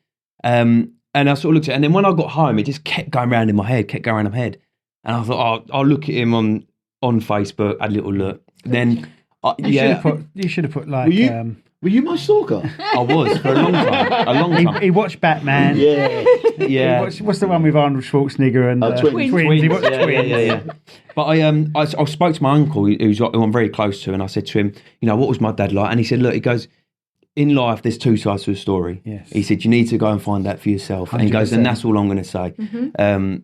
And I sort of looked at it, and then when I got home, it just kept going around in my head. And I thought, I'll look at him on Facebook, had a little look. Then, you should have put like... Were you my stalker? I was, for a long time. He watched Batman. Yeah. What's the one with Arnold Schwarzenegger and Twins? He watched Twins. Yeah. But I spoke to my uncle, who I'm very close to, and I said to him, what was my dad like? And he said, look, he goes, in life, there's two sides to a story. Yes. He said, you need to go and find that for yourself. 100%. And he goes, and that's all I'm going to say. Mm-hmm.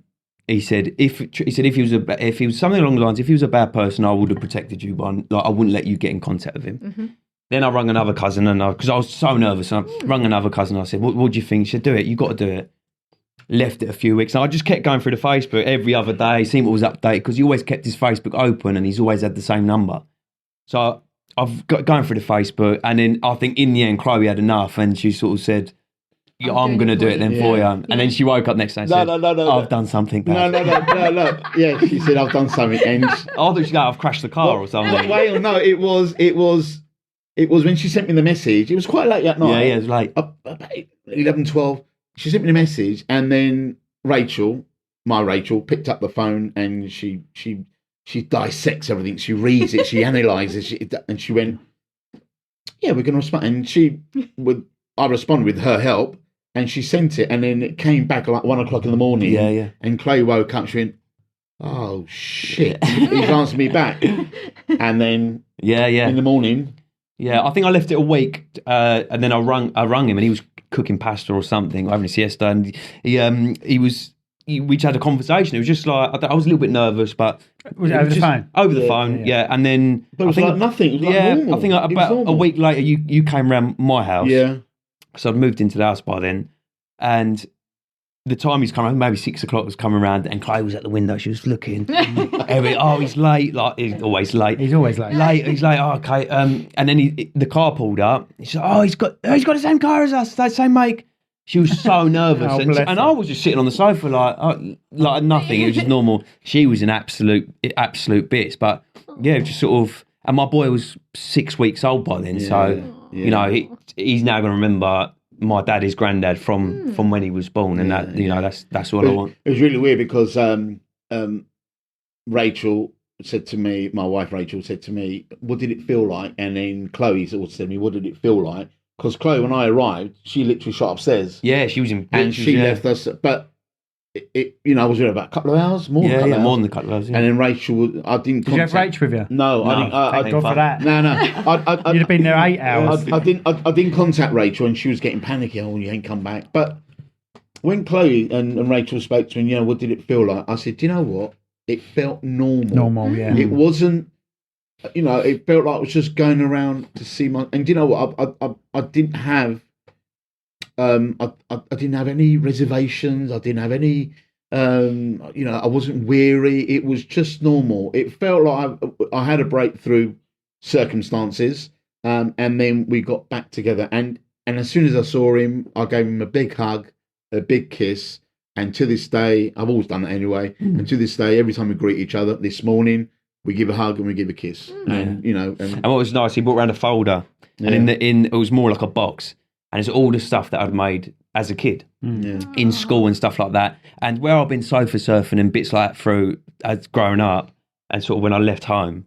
He said, if he was something along the lines, if he was a bad person, I would have protected you, but I wouldn't let you get in contact with him. Mm-hmm. Then I rang another cousin, and because I was so nervous, I rang another cousin. I said, "What do you think?" She said, "Do it. You got to do it." Left it a few weeks, and I just kept going through the Facebook every other day, seeing what was updated, because he always kept his Facebook open, and he's always had the same number. So I've got going through the Facebook, and then I think in the end, Chloe had enough, and she sort of said, I'm going to do it then for you. And then she woke up next day and said, I've done something bad. No. Yeah, she said, I've done something. And I thought she'd go, I've crashed the car or something. Well, no, it was when she sent me the message. It was quite late at night. Yeah, it was late. 11, 12. She sent me the message, and then my Rachel, picked up the phone, and she dissects everything. She reads it, she analyses it, and she went, yeah, we're going to respond. And I responded with her help, and she sent it, and then it came back like 1 o'clock in the morning. Yeah. And Chloe woke up, she went, oh, shit. He's answered me back. And then in the morning... Yeah, I think I left it a week, and then I rung him, and he was cooking pasta or something, having a siesta, and we just had a conversation. It was just like I was a little bit nervous, but was it over the phone? Over the phone, yeah. And then but it was like nothing. It was like normal. I think about a week later, you came round my house. Yeah. So I'd moved into the house by then, and the time he's coming, maybe 6 o'clock was coming around, and Chloe was at the window. She was looking. He's late. Like he's always late. He's always late. He's late. Oh, okay. And then the car pulled up. She said, he's got the same car as us, that same make. She was so nervous, and I was just sitting on the sofa like nothing. It was just normal. She was an absolute bits, but yeah, just sort of. And my boy was 6 weeks old by then, he's now going to remember my dad, his granddad from when he was born, and that's what I want. It was really weird because Rachel said to me, my wife Rachel said to me, "What did it feel like?" And then Chloe also said to me, "What did it feel like?" Because Chloe, when I arrived, she literally shot upstairs. Yeah, she was in, and she left us. But I was with her about a couple of hours, more than a couple of hours. Yeah. And then Rachel, I didn't. Did you have Rachel with you? No, I thank God for that. No. You'd have been there 8 hours. I didn't contact Rachel, and she was getting panicky. Oh, you ain't come back. But when Chloe and Rachel spoke to me, what did it feel like? I said, do you know what? It felt normal. Normal, yeah. It wasn't. It felt like I was just going around to see my. And do you know what? I didn't have. I didn't have any reservations. I didn't have any. I wasn't weary. It was just normal. It felt like I had a breakthrough circumstances, and then we got back together. And as soon as I saw him, I gave him a big hug, a big kiss. And to this day, I've always done that anyway. And to this day, every time we greet each other, this morning we give a hug and we give a kiss. And and what was nice, he brought around a folder, and in it was more like a box. And it's all the stuff that I'd made as a kid in school and stuff like that. And where I've been sofa surfing and bits like that through as growing up and sort of when I left home,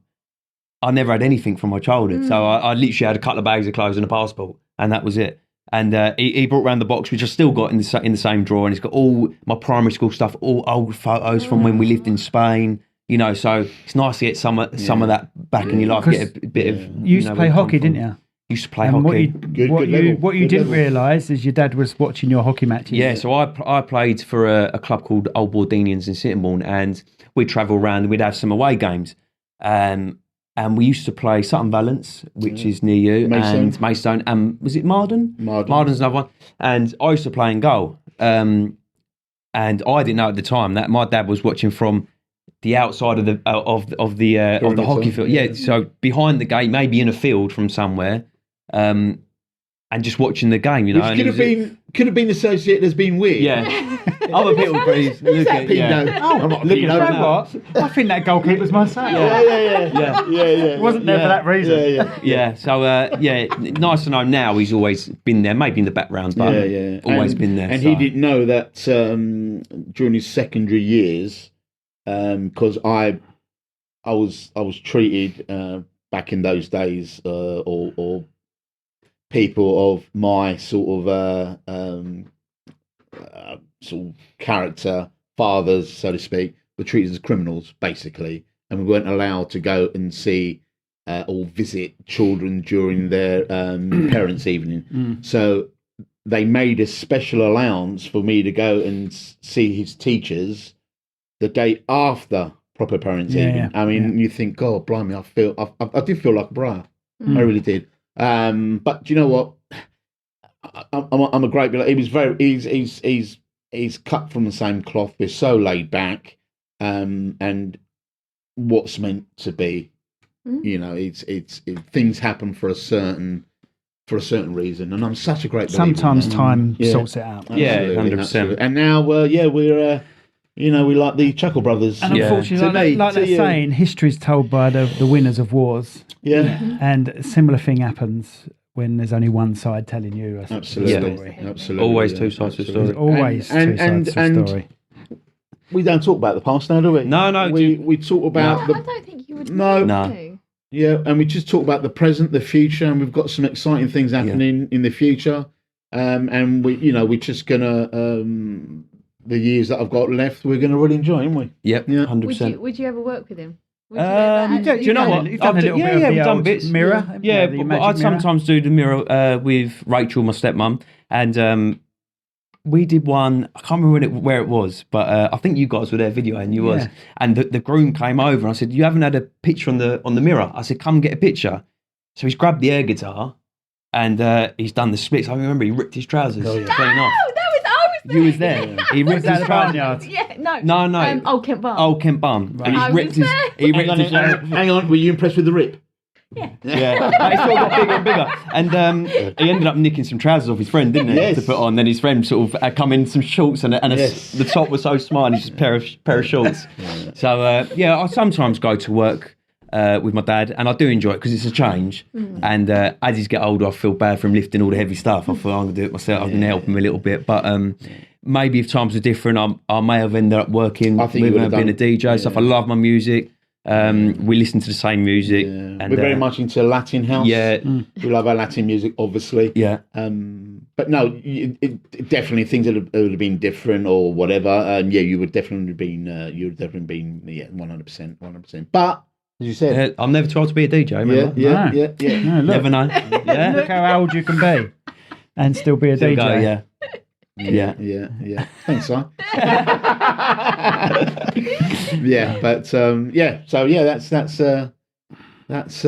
I never had anything from my childhood. So I literally had a couple of bags of clothes and a passport, and that was it. And he brought round the box, which I still got in the same drawer, and it's got all my primary school stuff, all old photos from when we lived in Spain. You know, so it's nice to get some of that back in your life. Get a bit of. You used to play hockey, didn't you? Used to play hockey. What you didn't realise is your dad was watching your hockey matches. Yeah, so I played for a club called Old Bordenians in Sittingbourne, and we'd travel around and we'd have some away games. And we used to play Sutton Valence, which is near you, and Maidstone, and was it Marden? Marden's another one. And I used to play in goal. And I didn't know at the time that my dad was watching from the outside of the hockey field. Yeah, so behind the gate, maybe in a field from somewhere. And just watching the game, you know. Which could have been associated as being weird. Yeah. Other people please look at I'm not you know what? I think that goalkeeper's my son. Yeah. It wasn't there for that reason. Yeah. So nice to know now he's always been there, maybe in the background, but always been there. And he didn't know that during his secondary years, because I was treated back in those days, or people of my sort of character, fathers, so to speak, were treated as criminals, basically, and we weren't allowed to go and see or visit children during their parents' evening. So they made a special allowance for me to go and see his teachers the day after proper parents' evening. I mean, you think, God, blimey, I did feel like a briar. I really did. But do you know what? I'm a great believer. He was very. He's cut from the same cloth. We're so laid back, and what's meant to be. You know, it's things happen for a certain reason, and I'm such a great believer. Sometimes time sorts it out. Yeah, 100%. And now, we're. We like the Chuckle Brothers. And unfortunately, like that saying, history's told by the winners of wars. Yeah. And a similar thing happens when there's only one side telling you a story. Absolutely. Always two sides of the story. There's always two sides of the story. We don't talk about the past now, do we? No. We talk about I don't think you would. No. Yeah, and we just talk about the present, the future, and we've got some exciting things happening in the future. And we're just gonna the years that I've got left, we're gonna really enjoy, aren't we? Yep, 100%. Would you ever work with him? Do you know what? You've done a little bit of the we've done old bits. Mirror. Yeah, but I'd sometimes do the Mirror with Rachel, my stepmum, and we did one. I can't remember where it was, but I think you guys were there videoing. You was, and the groom came over and I said, "You haven't had a picture on the Mirror." I said, "Come get a picture." So he's grabbed the air guitar and he's done the splits. I remember he ripped his trousers clean off. You was there. He ripped his trousers. Yeah, no. No. Old Kent Bum. Old Kent Bum. Right. And he ripped his Hang on, were you impressed with the rip? Yeah. But he still got bigger and bigger. And he ended up nicking some trousers off his friend, didn't he? Yes. To put on. Then his friend sort of come in some shorts and the top was so small and he's just a pair of shorts. So, I sometimes go to work with my dad, and I do enjoy it because it's a change. And as he's get older, I feel bad for him lifting all the heavy stuff. I feel I'm going to do it myself. I'm going to help him a little bit. But maybe if times were different, I may have ended up working with being a DJ stuff. I love my music. We listen to the same music. And we're very much into Latin house. Yeah. We love our Latin music, obviously. Yeah. But no, it definitely things that would have been different or whatever. You would definitely been 100%. But as you said, I'm never too old to be a DJ. Remember? Yeah. No, look. Never know. Yeah. Look how old you can be and still be a DJ. Go, Yeah. Thanks, Si. That's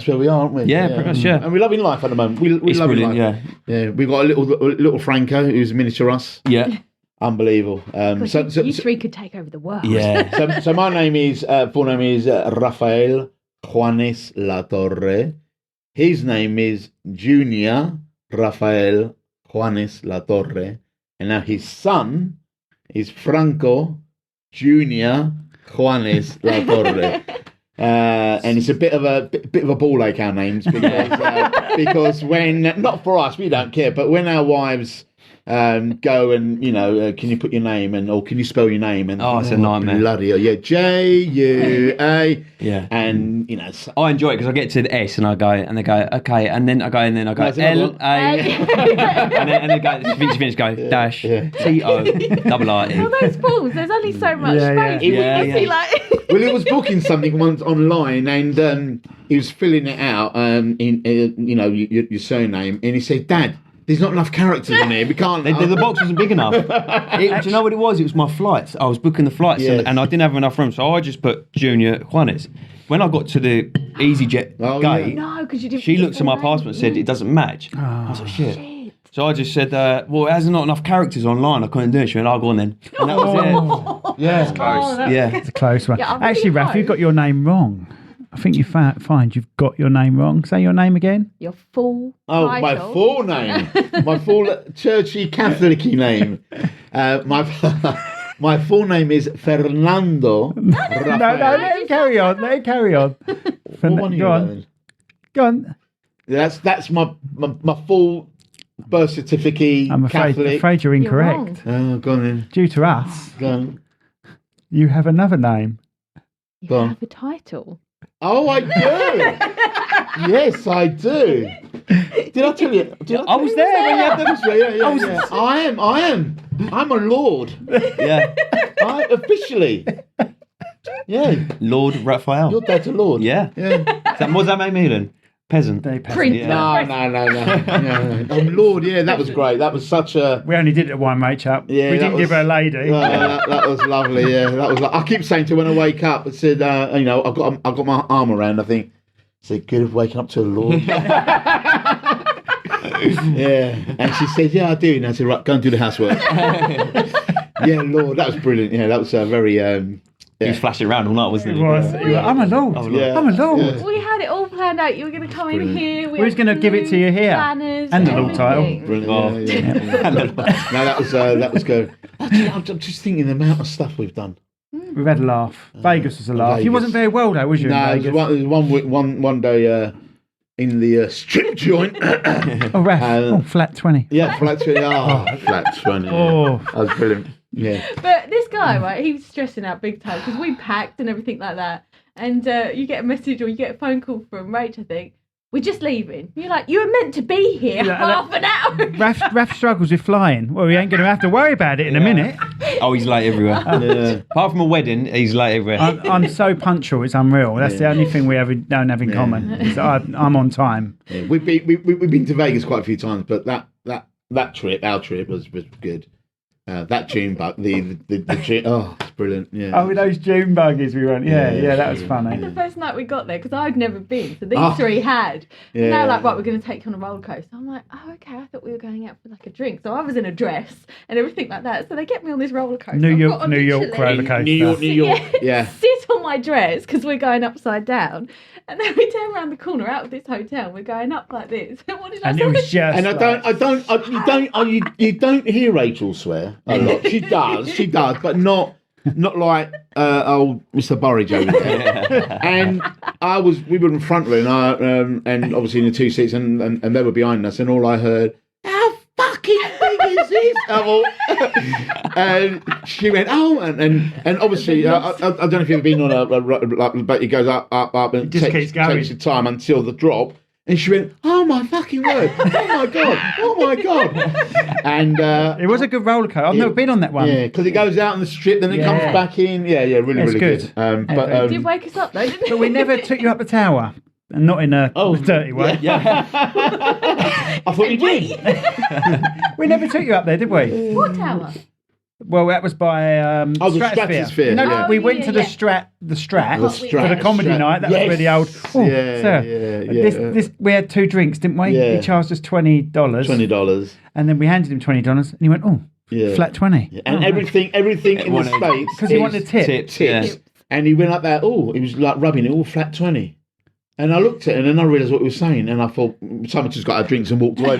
where we are, aren't we? Yeah, pretty much. Yeah, and we're loving life at the moment. We're loving life. Yeah. We've got a little Franco who's miniature us. Yeah. Unbelievable. You three could take over the world. Yeah. So my name is full name is Rafael Juanes La-Torre. His name is Junior Rafael Juanes La-Torre, and now his son is Franco Junior Juanes La-Torre. And it's a bit of a ball ache, our names, because when, not for us, we don't care, but when our wives go and can you put your name or can you spell your name? And it's a nightmare. Bloody hell, yeah, Jua. Yeah, and I enjoy it because I get to the S and I go and they go okay, and then I go L A, and then go finish go dash T-O-R-R-E. All those forms, there's only so much space. Well, he was booking something once online, and he was filling it out, in your surname, and he said, "Dad, there's not enough characters in here. We can't." The box wasn't big enough. Do you know what it was? It was my flights. I was booking the flights, and I didn't have enough room, so I just put Junior Juanes. When I got to the EasyJet gate, because you didn't. She looked at my passport and said it doesn't match. I was like, shit. So I just said, well, it has not enough characters online. I couldn't do it. She went, I'll go on then. And that was it. Yeah, it's close. It's a close one. Yeah, Actually, Raph, you've got your name wrong. I think you find you've got your name wrong. Say your name again. Your full title. My full name. My full churchy Catholic name. My full name is Fernando Rafael. No, let him carry on. Go on. That's my full birth certificate. I'm afraid you're incorrect. Oh, go on then. Due to us, go on. You have another name. You have a title. Oh, I do. Yes, I do. Did I tell you? I was there when you had them. Yeah. I am. I'm a lord. Yeah. Officially. Yeah. Lord Rafael. Your dad's a lord. Yeah. What does that make me then? Peasant. Prince. Yeah. No. I'm lord. Yeah, that was great. That was such a. We only did it at one match up. Yeah, we didn't give her a lady. That was lovely. Yeah, that was. I keep saying to her when I wake up, I said, I've got my arm around. I think, good of waking up to a lord. Yeah, and she said, "Yeah, I do." And I said, "Right, go and do the housework." Yeah, Lord, that was brilliant. Yeah, that was very. He was flashing around all night, wasn't he? He was. I'm a lord. I'm a lord. Yeah. We had it all planned out. You were going to come in here. We was going to give it to you here. Planners, and the lord title. Brilliant. Yeah. No, that was good. Actually, I'm just thinking the amount of stuff we've done. We've had a laugh. Vegas was a laugh. Vegas. You wasn't very well though, was you? No, there was one day in the strip joint. Flat 20. Yeah, flat 20. Flat 20. Oh, that was brilliant. Yeah. But this guy, right, he was stressing out big time because we packed and everything like that. And you get a message or you get a phone call from Rach, I think. We're just leaving. You're like, you were meant to be here half an hour. Raph struggles with flying. Well, we ain't going to have to worry about it in a minute. Oh, he's late everywhere. Apart from a wedding, he's late everywhere. I'm so punctual, it's unreal. That's the only thing we don't have in common. Is I'm on time. Yeah. We've been to Vegas quite a few times, but our trip was good. That June bug, the it's brilliant. Yeah. Oh, with those June buggies we went. Yeah, that was funny. And the first night we got there, because I'd never been, so these three had. Yeah. Now, like, right, we're going to take you on a roller coaster. I'm like, oh, okay, I thought we were going out for like a drink. So I was in a dress and everything like that. So they get me on this roller coaster. New York roller coaster. New York. Yeah. Sit on my dress because we're going upside down. And then we turn around the corner out of this hotel. We're going up like this. What did I say? It was just. And you don't hear Rachel swear a lot. She does, but not like old Mr. Burridge over there. And we were in front row, and obviously in the two seats, and they were behind us, and all I heard, how fucking big is this? And she went, and obviously, I don't know if you've been on but it goes up, and it takes your time until the drop. And she went, oh my fucking word, oh my God. And it was a good roller coaster. I've never been on that one. Yeah, because it goes out on the strip, then it comes back in. Yeah, really good. But did wake us up though, didn't it? But we never took you up the tower. And not in a dirty way. Yeah. I thought you did. We never took you up there, did we? What tower? Well, that was by the Stratosphere. No, we went to the Strat for the comedy night. That was where the old. This we had 2 drinks, didn't we? Yeah. He charged us $20. And then we handed him $20, and he went, flat 20. Yeah. And everything in the States because he wanted tips. And he went up there. He was like rubbing it all flat 20. And I looked at it and then I realised what he was saying. And I thought, someone just got our drinks and walked away.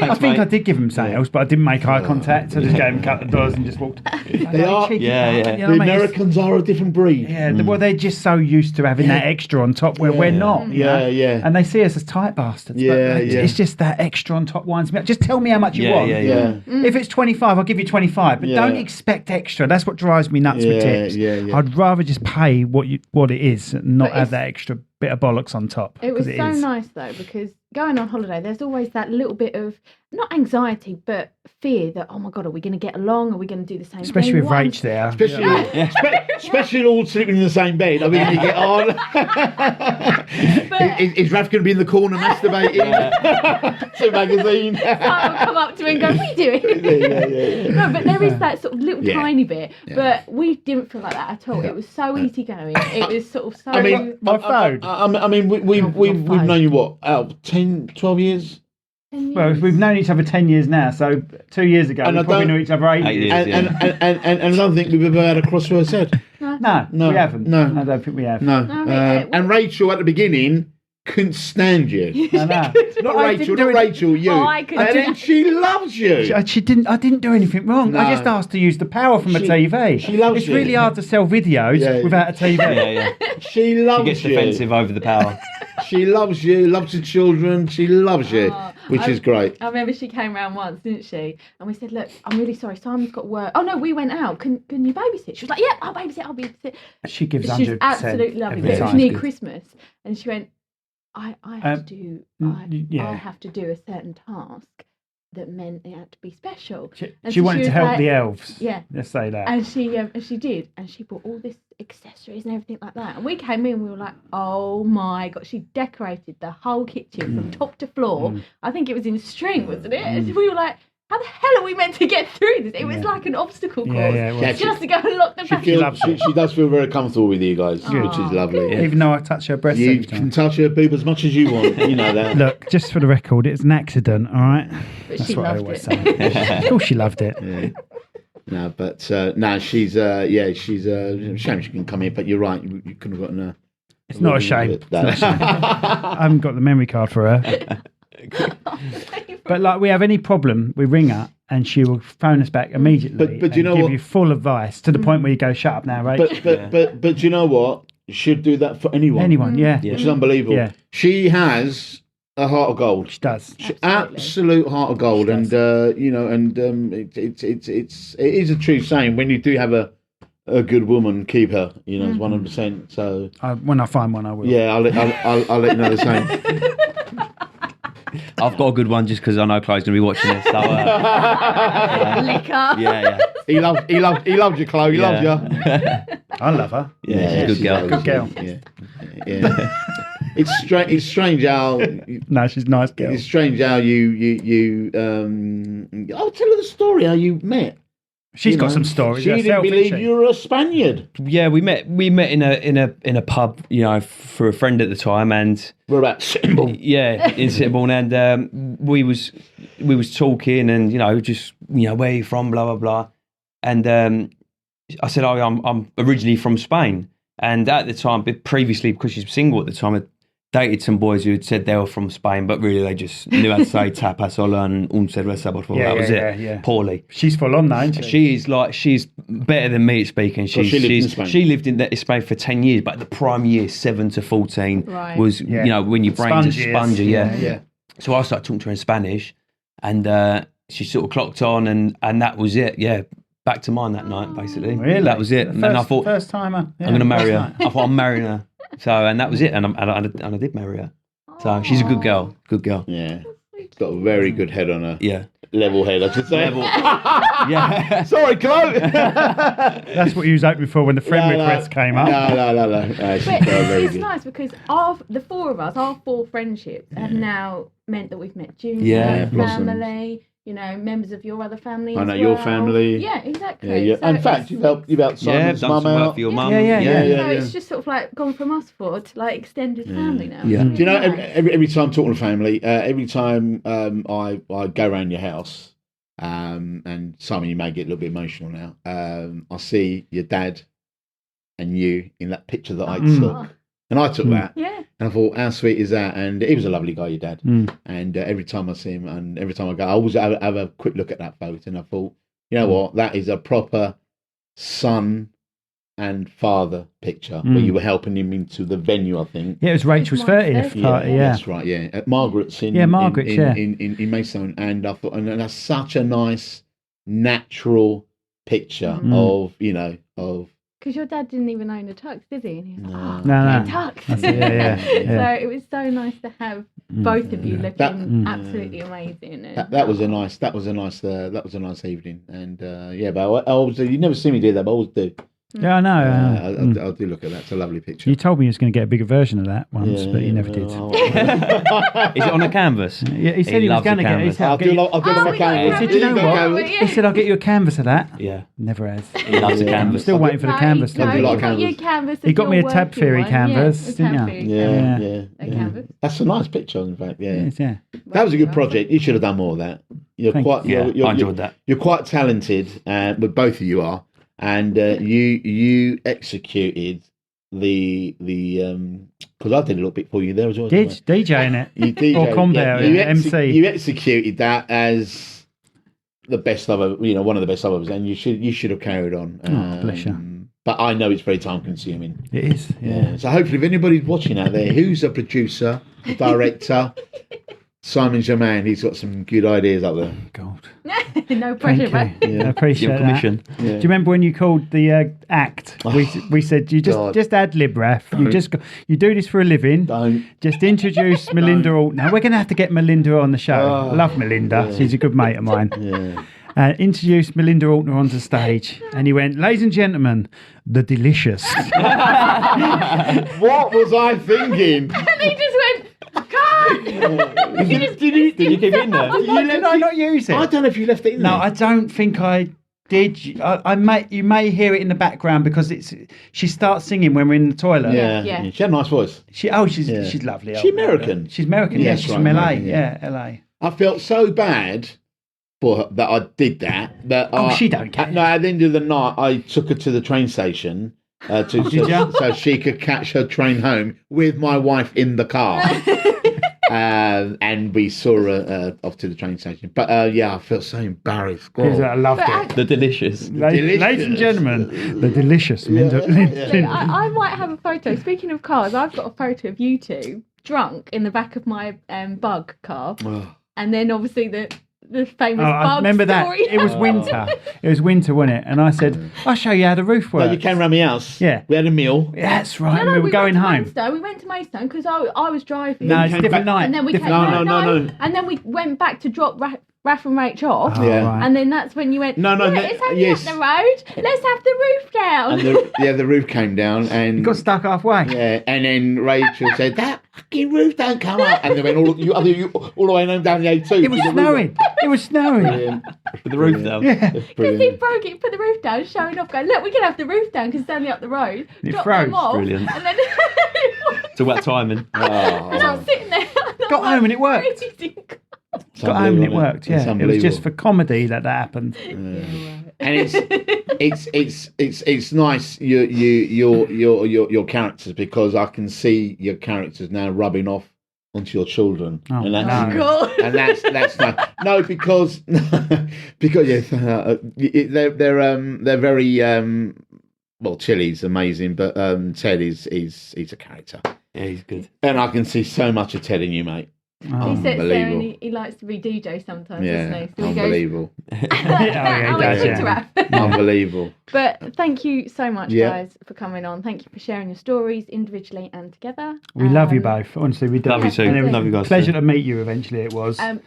I think I did give him something else, but I didn't make eye contact. So I just gave him a couple of dollars and just walked. They are, yeah. The Americans are a different breed. Yeah, well, they're just so used to having that extra on top where we're not. Yeah. And they see us as tight bastards. Yeah, but it's just that extra on top winds me up. Just tell me how much you want. Yeah. If it's 25, I'll give you 25, but don't expect extra. That's what drives me nuts with tips. Yeah. I'd rather just pay what it is and not have that extra bit of bollocks on top. It was so nice though, because going on holiday, there's always that little bit of not anxiety, but fear that, oh my God, are we going to get along? Are we going to do the same Especially thing? with Rach there. Especially all sleeping in the same bed. I mean, you get on. Is Raf going to be in the corner masturbating? To a magazine. I'll come up to him and go, what are you doing? No, but there is that sort of little tiny bit. But we didn't feel like that at all. It was so easygoing. It was sort of so... I mean, my phone. I mean, we've known you, what, out of 10, 12 years? Well, we've known each other 10 years now, so 2 years ago we probably knew each other 8 years. And I don't think we've ever had a cross word said. No, we haven't. No. I don't think we have. No. And Rachel at the beginning couldn't stand you. No. Not Rachel, you. Oh, I couldn't and then she loves you. I didn't do anything wrong. No. I just asked to use the power from a TV. She loves It's you. really hard to sell videos without a TV. She loves you. She gets defensive over the power. She loves you, loves the children. She loves you, which is great. I remember she came round once, didn't she? And we said, look, I'm really sorry, Simon's got work. Oh, no, we went out. Can you babysit? She was like, yeah, I'll babysit. She gives 100%. She's absolutely lovely. every It was time. near Christmas. And she went, I have to do a certain task that meant it had to be special. She wanted to help the elves. Yeah. Let's say that. And she did. And she bought all this accessories and everything like that. And we came in and we were like, oh my God. She decorated the whole kitchen from top to floor. I think it was in string, wasn't it? And we were like, how the hell are we meant to get through this? It was like an obstacle course. Just to go and lock the back. She does feel very comfortable with you guys, which is lovely. Yeah. Even though I touch her breast You every time. can touch her boob as much as you want. You know that. Look, just for the record, it's an accident, all right? But That's she what I loved always it. say. Of course she loved it. Yeah. No, but she's she's a shame she can come here. But you're right, you couldn't have gotten her. It's not a shame. I haven't got the memory card for her. But like, we have any problem, we ring her and she will phone us back immediately. But you know give what? you full advice to the point where you go, shut up now, right? But you know what? She'd do that for anyone. Anyone, yeah. Which is unbelievable. Yeah. She has a heart of gold. She does. Absolute heart of gold, and it is a true saying. When you do have a good woman, keep her. 100%. So When I find one, I will. yeah, I'll let you know the same. I've got a good one just because I know Chloe's going to be watching this. So, Liquor. yeah. He loved you, Chloe. He loves you. I love her. Yeah, she's a good girl. Good girl. Yeah. It's strange how. No, she's a nice girl. It's strange how you I'll tell her the story how you met. She's got some stories. She didn't believe you were a Spaniard. Yeah, we met in a pub, for a friend at the time, and We're about Sittingbourne. yeah, in Sittingbourne, and we was talking, and just where are you from, blah blah blah, and I said, oh, I'm originally from Spain, and at the time, but previously, because she's single at the time, I dated some boys who had said they were from Spain, but really they just knew how to say tapas hola and un cerveza por favor. That was it. Yeah. Poorly. She's full on though, isn't she? She's better than me at speaking. she lived in Spain. She lived in Spain for 10 years, but the prime years, 7 to 14, Right. was when your brain's a spongy. Yeah. So I started talking to her in Spanish, and she sort of clocked on, and that was it. Yeah, back to mine that night, basically. Really? That was it. And then I thought, First timer. Yeah, I'm going to marry her. night. I thought I'm marrying her. So, and that was it. And I did marry her. So she's a good girl. Good girl. Yeah. Got a very good head on her. Yeah. Level head, I should say. Yeah. Sorry, Chloe. That's what you was hoping for when the friend request came up. No. She's But very it's good. nice because the four of us, our four friendships, have now meant that we've met Junior, Yeah, family, members of your other family. I as know your well. family. Yeah, exactly. Yeah. So In fact, you've helped Yeah, Simon's done mum some work out. for your mum. Yeah. So it's just sort of like gone from us four to like extended family now. Yeah. It's Do you know, really nice. every time talking to family, every time I go around your house, and Simon, you may get a little bit emotional now, I see your dad and you in that picture that I took. And I took that. Yeah. And I thought, how sweet is that? And he was a lovely guy, your dad. And every time I see him and every time I go, I always have a quick look at that photo. And I thought, you know what? That is a proper son and father picture where you were helping him into the venue, I think. Yeah, it was Rachel's 30th party, yeah. That's right, yeah. At Margaret's in Maidstone. And I thought, and that's such a nice, natural picture of, because your dad didn't even own a tux, did he? And he was like, no. tux. Yeah. So it was so nice to have both of you looking absolutely amazing. And, that was a nice evening. And but I always, you never see me do that, but I always do. Yeah, I know. I'll do look at that. It's a lovely picture. You told me you was going to get a bigger version of that once, but you never did. Is it on a canvas? Yeah, he said he was going to get it. I'll do on a canvas. He said, you know what? He said, I'll get you a canvas of that. Yeah. Never has. He loves a canvas. Still waiting for the canvas. No, you got your canvas. He got me a Tab Theory canvas, didn't you? Yeah. Canvas. That's a nice picture, in fact. Yeah. Yeah. That was a good project. You should have done more of that. I enjoyed that. You're quite talented, but both of you are. And you executed the because I did a little bit for you there as well. DJing it. You DJ, or combat, MC. You executed that as the best one of the best others, and you should have carried on. Bless you. But I know it's very time consuming. It is. Yeah. So hopefully, if anybody's watching out there, who's a producer, a director. Simon's your man. He's got some good ideas up there. God. No pressure, man. I appreciate that. Commission. Yeah. Do you remember when you called the act? We said you just ad lib, Raf. You do this for a living. Don't. Just introduce Melinda Alton. Now we're going to have to get Melinda on the show. I love Melinda. Yeah. She's a good mate of mine. Yeah. Introduced Melinda Alton onto stage, and he went, "Ladies and gentlemen, the delicious." What was I thinking? And he just went, God! Did you keep it in there? Did I not use it? I don't know if you left it in there. No, I don't think I did. You may hear it in the background because she starts singing when we're in the toilet. Yeah. She had a nice voice. She's lovely. She's American. She's American. Yeah, she's from LA. Yeah, LA. I felt so bad for her that I did that. She don't care. No, at the end of the night, I took her to the train station. So she could catch her train home with my wife in the car. And we saw her off to the train station. But I felt so embarrassed. I loved it. The delicious. Ladies and gentlemen, the delicious. I might have a photo. Speaking of cars, I've got a photo of you two drunk in the back of my bug car. And then obviously the famous bug I remember story. That. It was winter. It was winter, wasn't it? And I said, I'll show you how the roof works. No, you came round my house. Yeah. We had a meal. Yeah, that's right. No, we were going home. We went to Maidstone because I was driving. No, it's a different night. And then we came No. And then we went back to drop Raf and Rach off. Right. And then that's when you went, it's only up the road. Let's have the roof down. And the roof came down. And you got stuck halfway. Yeah, and then Rachel said, that fucking roof don't come up. And they went all the way down the A2. It was snowing. It was snowing. With the roof down. Yeah. Because he broke it, put the roof down, showing off, going, look, we can have the roof down because it's only up the road. It Drop froze. them off. Brilliant. And then Talk about timing. and I'm sitting there. Got home and it worked. Got home and it worked. Yeah, it was just for comedy that happened. And it's nice your characters, because I can see your characters now rubbing off onto your children, and that's cool. And that's nice. No, because yes, they're very well. Chili's amazing, but Ted he's a character. Yeah, he's good. And I can see so much of Ted in you, mate. He sits there and he likes to be DJ sometimes, doesn't he? So unbelievable. Unbelievable. But thank you so much, guys, for coming on. Thank you for sharing your stories individually and together. We love you both. Honestly, we do. Love you too. Love you guys. Pleasure to meet you. Eventually, it was. And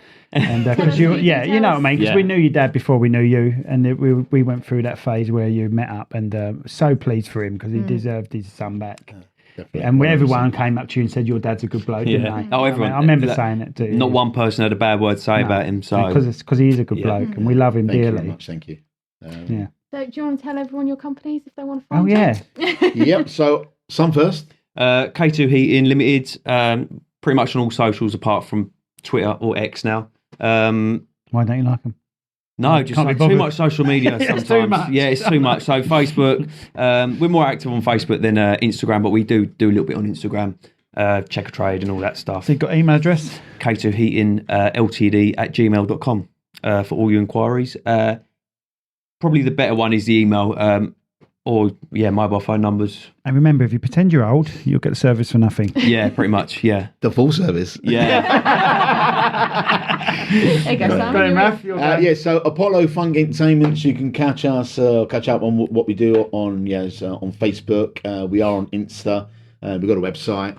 because you know what I mean. Because we knew your dad before we knew you, and we went through that phase where you met up, and so pleased for him because he deserved his son back. Definitely. And when everyone came up to you and said your dad's a good bloke, didn't they? Oh, everyone. I remember saying it too. Not one person had a bad word to say about him. So because he is a good bloke, and we love him dearly. Thank you very much. Thank you. So do you want to tell everyone your companies if they want to find you? Yep. So some first. K2 Heating Limited. Pretty much on all socials apart from Twitter or X now. Why don't you like them? No, just Can't be too bothered. much social media sometimes. It's too much. Yeah, it's too much. So Facebook, we're more active on Facebook than Instagram, but we do a little bit on Instagram, check a trade and all that stuff. So you've got email address? K2 Heating Ltd@gmail.com for all your inquiries. Probably the better one is the email or mobile phone numbers. And remember, if you pretend you're old, you'll get the service for nothing. Yeah, pretty much. Yeah, The full service. yeah. There you go, Sam. Go on, Raph. So Apollo Funk Entertainment. You can catch up on what we do on Facebook. We are on Insta. We've got a website,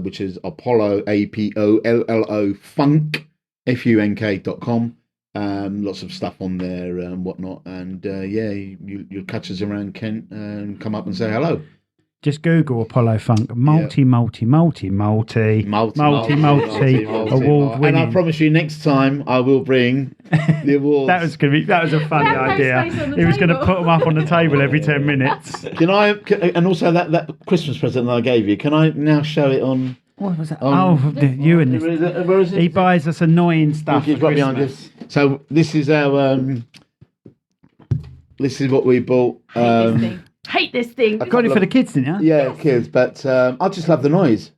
which is Apollo APOLLO Funk FUNK.com. Lots of stuff on there and whatnot. And you'll catch us around Kent and come up and say hello. Just Google Apollo Funk. Multi award And winning. I promise you, next time I will bring the awards. That was a funny idea. He was going to put them up on the table every 10 minutes. And also that Christmas present that I gave you. Can I now show it on? What was that? Where is it? He buys us annoying stuff. You've got behind us. So this is our. This is what we bought. Hate this thing. I got it for the kids, didn't you? Yeah, kids. But I just love the noise.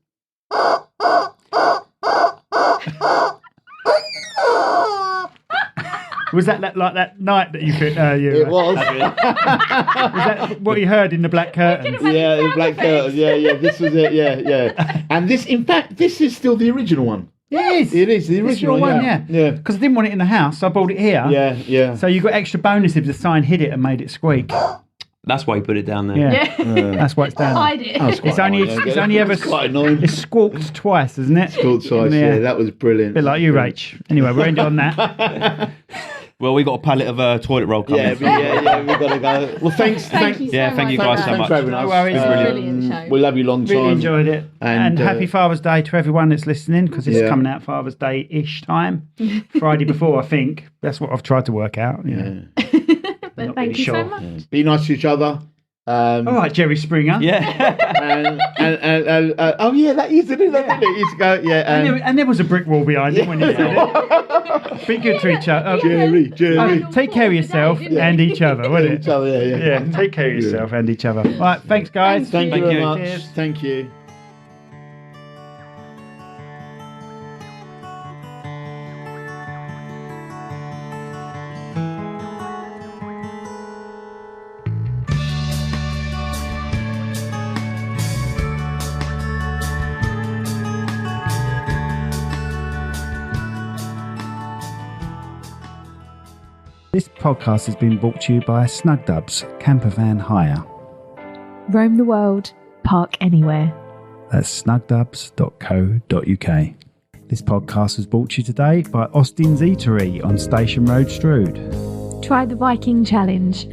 Was that like that night that you could? It was. Was that what you heard in the black curtains? Yeah, the black curtain. Yeah. This was it. Yeah. And this, in fact, this is still the original one. It It is the original one, Yeah. Because I didn't want it in the house, so I bought it here. Yeah. So you got extra bonus if the sign hit it and made it squeak. That's why you put it down there. Yeah, that's why it's down. Hide it. It's only ever quite annoying. It's squawked twice, isn't it? Squawked twice. Yeah, that was brilliant. A bit like you, Rach. Anyway, we're ending on that. Well, we got a pallet of toilet roll coming. We've got to go. Well, thanks. Thank you so Yeah, thank you much. guys so much. for having us. No worries. It's a brilliant show. We love you long time. Really enjoyed it. And happy Father's Day to everyone that's listening, because it's coming out Father's Day-ish time. Friday before, I think. That's what I've tried to work out. Yeah. But thank you so much. Be nice to each other. All right, Jerry Springer. Yeah. That used to do that, didn't it? Used to go, And there was a brick wall behind him when you said it. Be good to each other. Jerry. Take care of yourself and each other, wouldn't it? Each other, yeah. Take care of yourself and each other. All right, thanks, guys. Thank you very much. Cheers. Thank you. This podcast has been brought to you by Snug Dubs Camper Van Hire. Roam the world, park anywhere. That's snugdubs.co.uk. This podcast was brought to you today by Austin's Eatery on Station Road, Strood. Try the Viking Challenge.